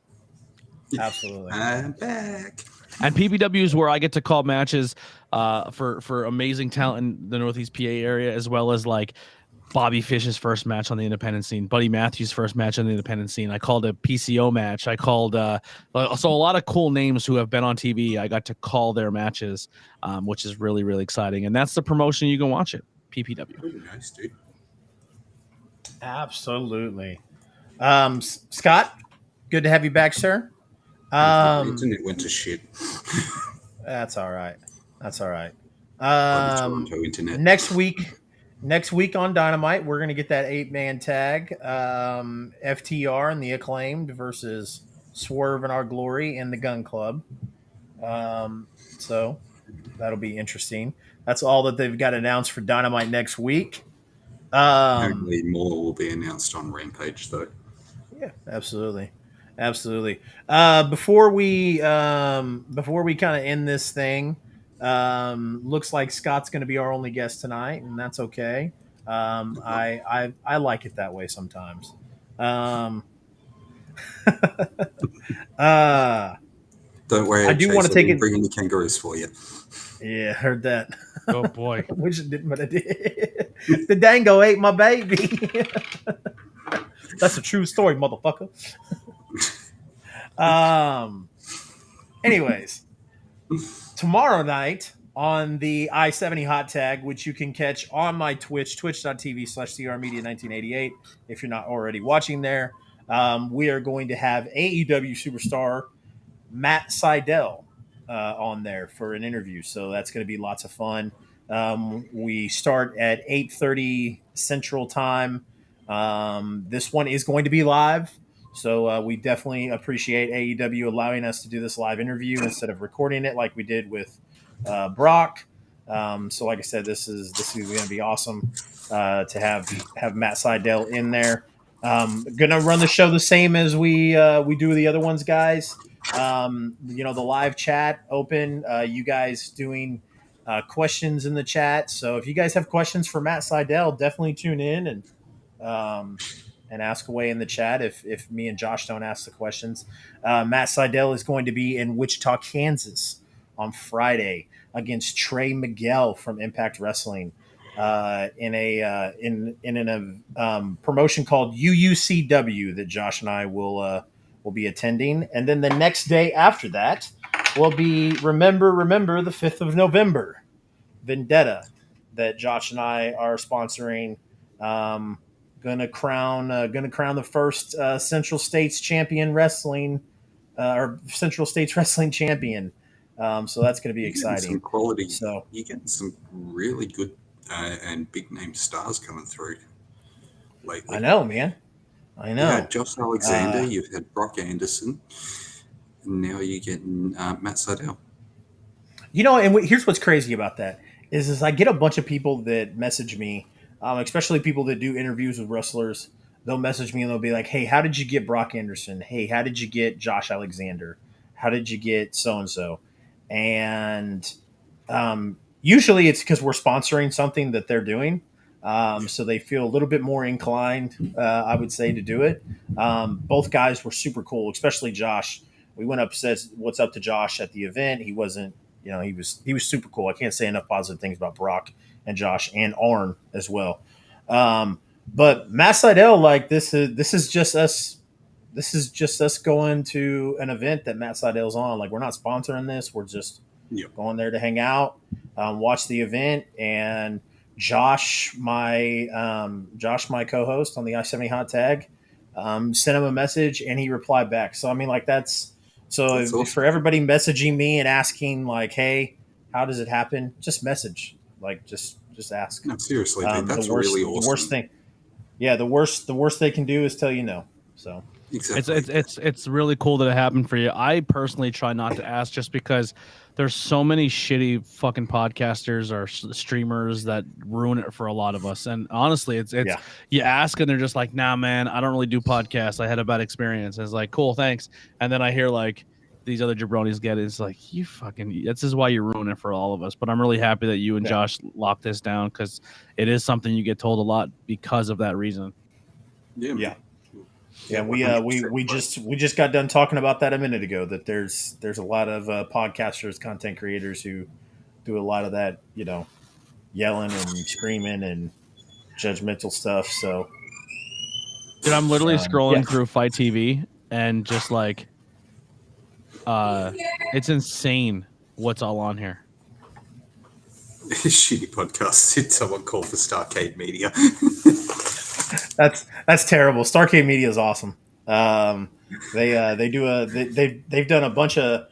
Absolutely. I'm back. And PPW is where I get to call matches for amazing talent in the Northeast PA area, as well as like Bobby Fish's first match on the independent scene, Buddy Matthews' first match on the independent scene. I called a PCO match. I called so a lot of cool names who have been on TV. I got to call their matches, which is really, really exciting. And that's the promotion. You can watch it. PPW. Really nice, dude. Absolutely. Scott, good to have you back, sir. Internet went to shit. That's all right. Internet. Next week on Dynamite, we're going to get that 8-man tag. FTR and the Acclaimed versus Swerve and Our Glory and the Gun Club. So that'll be interesting. That's all that they've got announced for Dynamite next week. Apparently more will be announced on Rampage, though. Yeah, absolutely. Before we kind of end this thing, looks like Scott's going to be our only guest tonight, and that's okay. I like it that way sometimes. Don't worry, I do want to take it. Bringing the kangaroos for you. Yeah, heard that. Oh boy, which it didn't, but it did. The dango ate my baby. That's a true story, motherfucker. Anyways, tomorrow night on the I-70 hot tag, which you can catch on my Twitch, twitch.tv/crmedia1988, if you're not already watching there, we are going to have AEW superstar Matt Sydal on there for an interview. So that's going to be lots of fun. We start at 8:30 Central Time. This one is going to be live. So we definitely appreciate AEW allowing us to do this live interview instead of recording it like we did with Brock. So like I said, this is going to be awesome to have Matt Sydal in there. Gonna run the show the same as we do the other ones, guys. The live chat open. You guys doing questions in the chat. So if you guys have questions for Matt Sydal, definitely tune in and ask away in the chat if me and Josh don't ask the questions. Matt Sydal is going to be in Wichita, Kansas on Friday against Trey Miguel from Impact Wrestling in a promotion called UUCW that Josh and I will be attending. And then the next day after that will be Remember the 5th of November, Vendetta, that Josh and I are sponsoring. Gonna crown the first Central States champion wrestling or Central States wrestling champion. So that's going to be exciting. Some quality. So you get some really good and big name stars coming through lately. I know, man. I know. You had Josh Alexander. You've had Brock Anderson. And now you're getting Matt Sydal. And here's what's crazy about that is I get a bunch of people that message me. Especially people that do interviews with wrestlers, they'll message me and they'll be like, "Hey, how did you get Brock Anderson? Hey, how did you get Josh Alexander? How did you get so-and-so?" And usually it's because we're sponsoring something that they're doing. So they feel a little bit more inclined, I would say, to do it. Both guys were super cool, especially Josh. We went up, says what's up to Josh at the event. He wasn't, he was super cool. I can't say enough positive things about Brock and Josh and Arn as well. But Matt Seidel, like this is just us. This is just us going to an event that Matt Seidel's on. Like we're not sponsoring this. We're just going there to hang out, watch the event, and Josh, my co-host on the I-70 Hot Tag, sent him a message and he replied back. So I mean, like that's awesome. for everybody messaging me and asking like, "Hey, how does it happen?" Just message, like just ask. No, seriously, dude, that's really awesome. The worst thing, yeah, the worst they can do is tell you no. So exactly, it's really cool that it happened for you. I personally try not to ask just because there's so many shitty fucking podcasters or streamers that ruin it for a lot of us. And honestly, it's you ask and they're just like, nah, man, I don't really do podcasts. I had a bad experience. And it's like, cool, thanks. And then I hear like these other jabronis get it. It's like, you fucking, this is why you ruin it for all of us. But I'm really happy that you and Josh locked this down because it is something you get told a lot because of that reason. Yeah. Yeah, we just got done talking about that a minute ago. That there's a lot of podcasters, content creators who do a lot of that, yelling and screaming and judgmental stuff. So, dude, I'm literally scrolling through Fight TV and just like, it's insane what's all on here. Shitty podcast. Did someone call for Starcade Media? That's terrible. Starcade Media is awesome. They've done a bunch of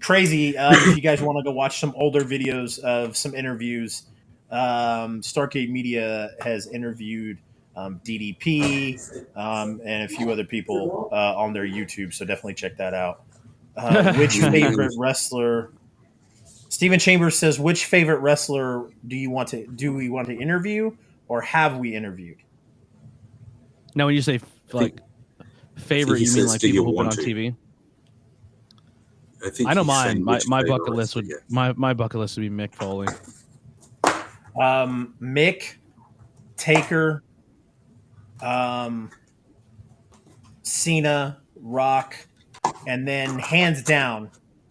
crazy. If you guys want to go watch some older videos of some interviews, Starcade Media has interviewed DDP and a few other people on their YouTube. So definitely check that out. Which favorite wrestler? Steven Chambers says, "Which favorite wrestler do we want to interview, or have we interviewed?" Now, when you say like favorite, you mean like people who've been on TV? I know mine. My bucket list would my bucket list would be Mick Foley. Mick, Taker, Cena, Rock, and then hands down,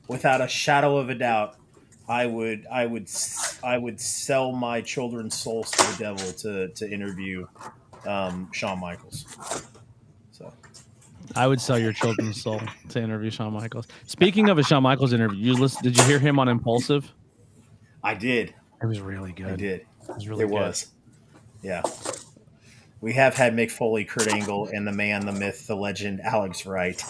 without a shadow of a doubt, I would sell my children's souls to the devil to interview Shawn Michaels. So I would sell your children's soul to interview Shawn Michaels. Speaking of a Shawn Michaels interview, did you hear him on Impulsive? I did. It was really good. I did. It was really good. Yeah. We have had Mick Foley, Kurt Angle, and the man, the myth, the legend, Alex Wright.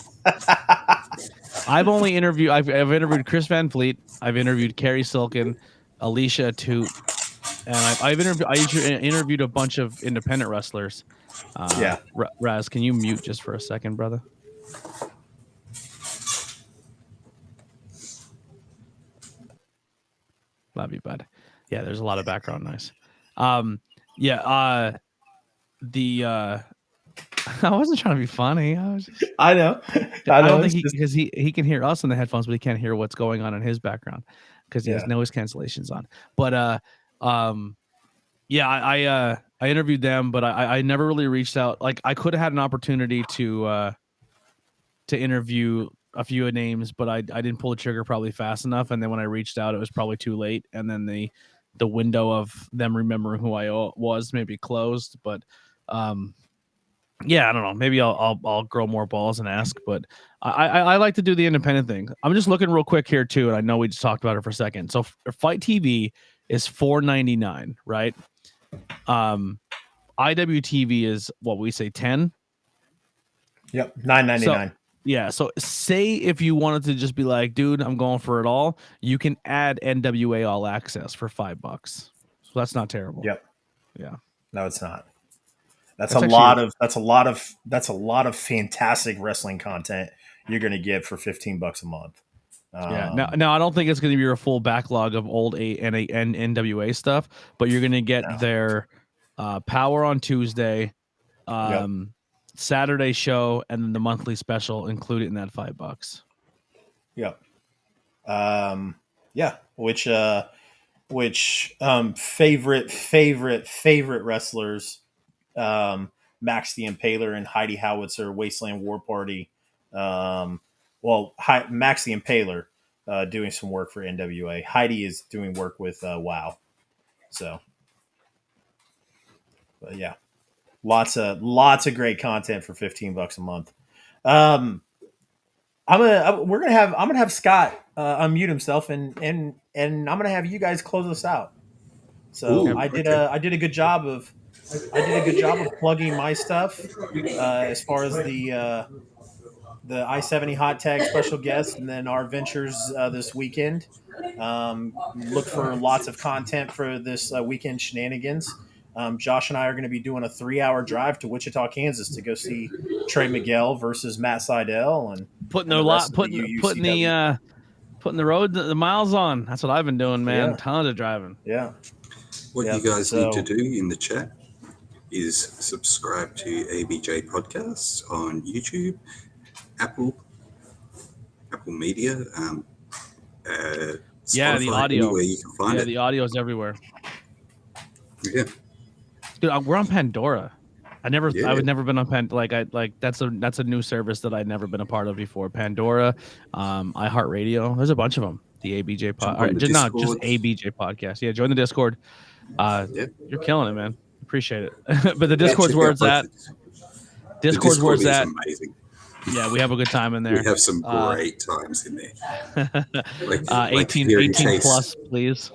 I've interviewed Chris Van Fleet. I've interviewed Carrie Silken, Alicia Toot, and I've interviewed a bunch of independent wrestlers. Raz, can you mute just for a second, brother? Love you, bud. Yeah, there's a lot of background noise. I wasn't trying to be funny. I know. I don't think because he can hear us in the headphones, but he can't hear what's going on in his background because he has noise cancellations on. But I interviewed them, but I never really reached out. Like I could have had an opportunity to interview a few names, but I didn't pull the trigger probably fast enough. And then when I reached out, it was probably too late. And then the window of them remembering who I was maybe closed. But I don't know. Maybe I'll grow more balls and ask. But I like to do the independent thing. I'm just looking real quick here too, and I know we just talked about it for a second. So Fight TV is $4.99, right? IWTV is what we say 10. Yep, $9.99. So say if you wanted to just be like, dude, I'm going for it all, you can add NWA All Access for $5. So that's not terrible. Yep. Yeah. No, it's not. That's a lot of fantastic wrestling content you're going to get for $15 a month. Now I don't think it's going to be your full backlog of old NWA stuff, but you're going to get their Power on Tuesday, Saturday show, and then the monthly special included in that $5. Yep. Which which favorite wrestlers, Max the Impaler and Heidi Howitzer, Wasteland War Party. Max the Impaler doing some work for NWA. Heidi is doing work with WoW. So, but yeah, lots of great content for $15 a month. I'm gonna have Scott unmute himself and I'm gonna have you guys close us out. So Ooh, I did okay. a good job of plugging my stuff as far as the I-70 hot tag special guest, and then our ventures this weekend. Look for lots of content for this weekend shenanigans. Josh and I are going to be doing a 3-hour drive to Wichita, Kansas to go see Trey Miguel versus Matt Seidel Putting and the the rest lot, of the UCW. putting the road, the miles on. That's what I've been doing, man. Yeah. Tons of driving. Yeah. What Yep. you guys So- need to do in the chat is subscribe to ABJ Podcasts on YouTube, Apple Media, Yeah, the Spotify, audio. anywhere you can find Yeah, it. the audio is everywhere. Yeah. Dude, we're on Pandora. I Yeah. would never been on that's a new service that I'd never been a part of before. Pandora, iHeartRadio. There's a bunch of them. The ABJ Jump on the just Discord. ABJ podcast. Yeah, join the Discord. Yeah. You're killing it, man. Appreciate it. But the Yeah, Discord's check where out it's both at. of these. The Discord's where Discord it's is at. amazing. Yeah, we have a good time in there. We have some great times in there. Like 18 hearing Chase. plus, please.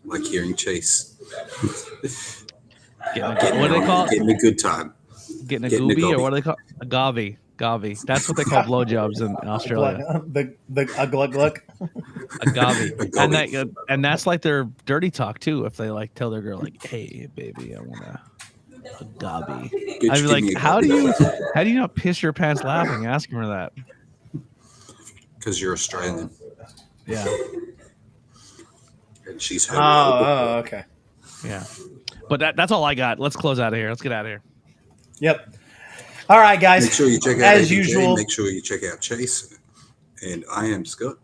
Like hearing Chase. What do they call it? Getting a good time. Getting a Getting a goobie, or gobby. what do they call a gavi? Gavi. That's what they call blowjobs in Australia. A glug glug. A gavi. A gobby. And that's like their dirty talk too. If they like tell their girl like, "Hey, baby, I want a gavi." Good, I'd be give like, me a "How do gobby. you not piss your pants laughing asking her that?" Because you're Australian. Yeah, And she's heard Okay. yeah. But that's all I got. Let's close out of here. Let's get out of here. Yep. All right, guys. Make sure you check out as ABJ, usual. Make sure you check out Chase. And I am Scott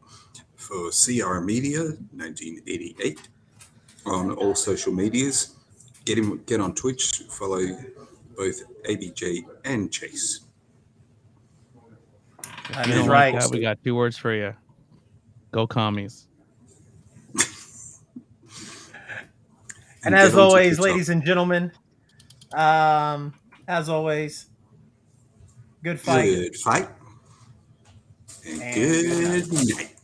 for CR Media 1988 on all social medias. Get on Twitch. Follow both ABJ and Chase. That You is don't right. like that? We got 2 words for you. Go commies. And as get onto always, TikTok. ladies and gentlemen, as always, good fight. Good fight. And And good night.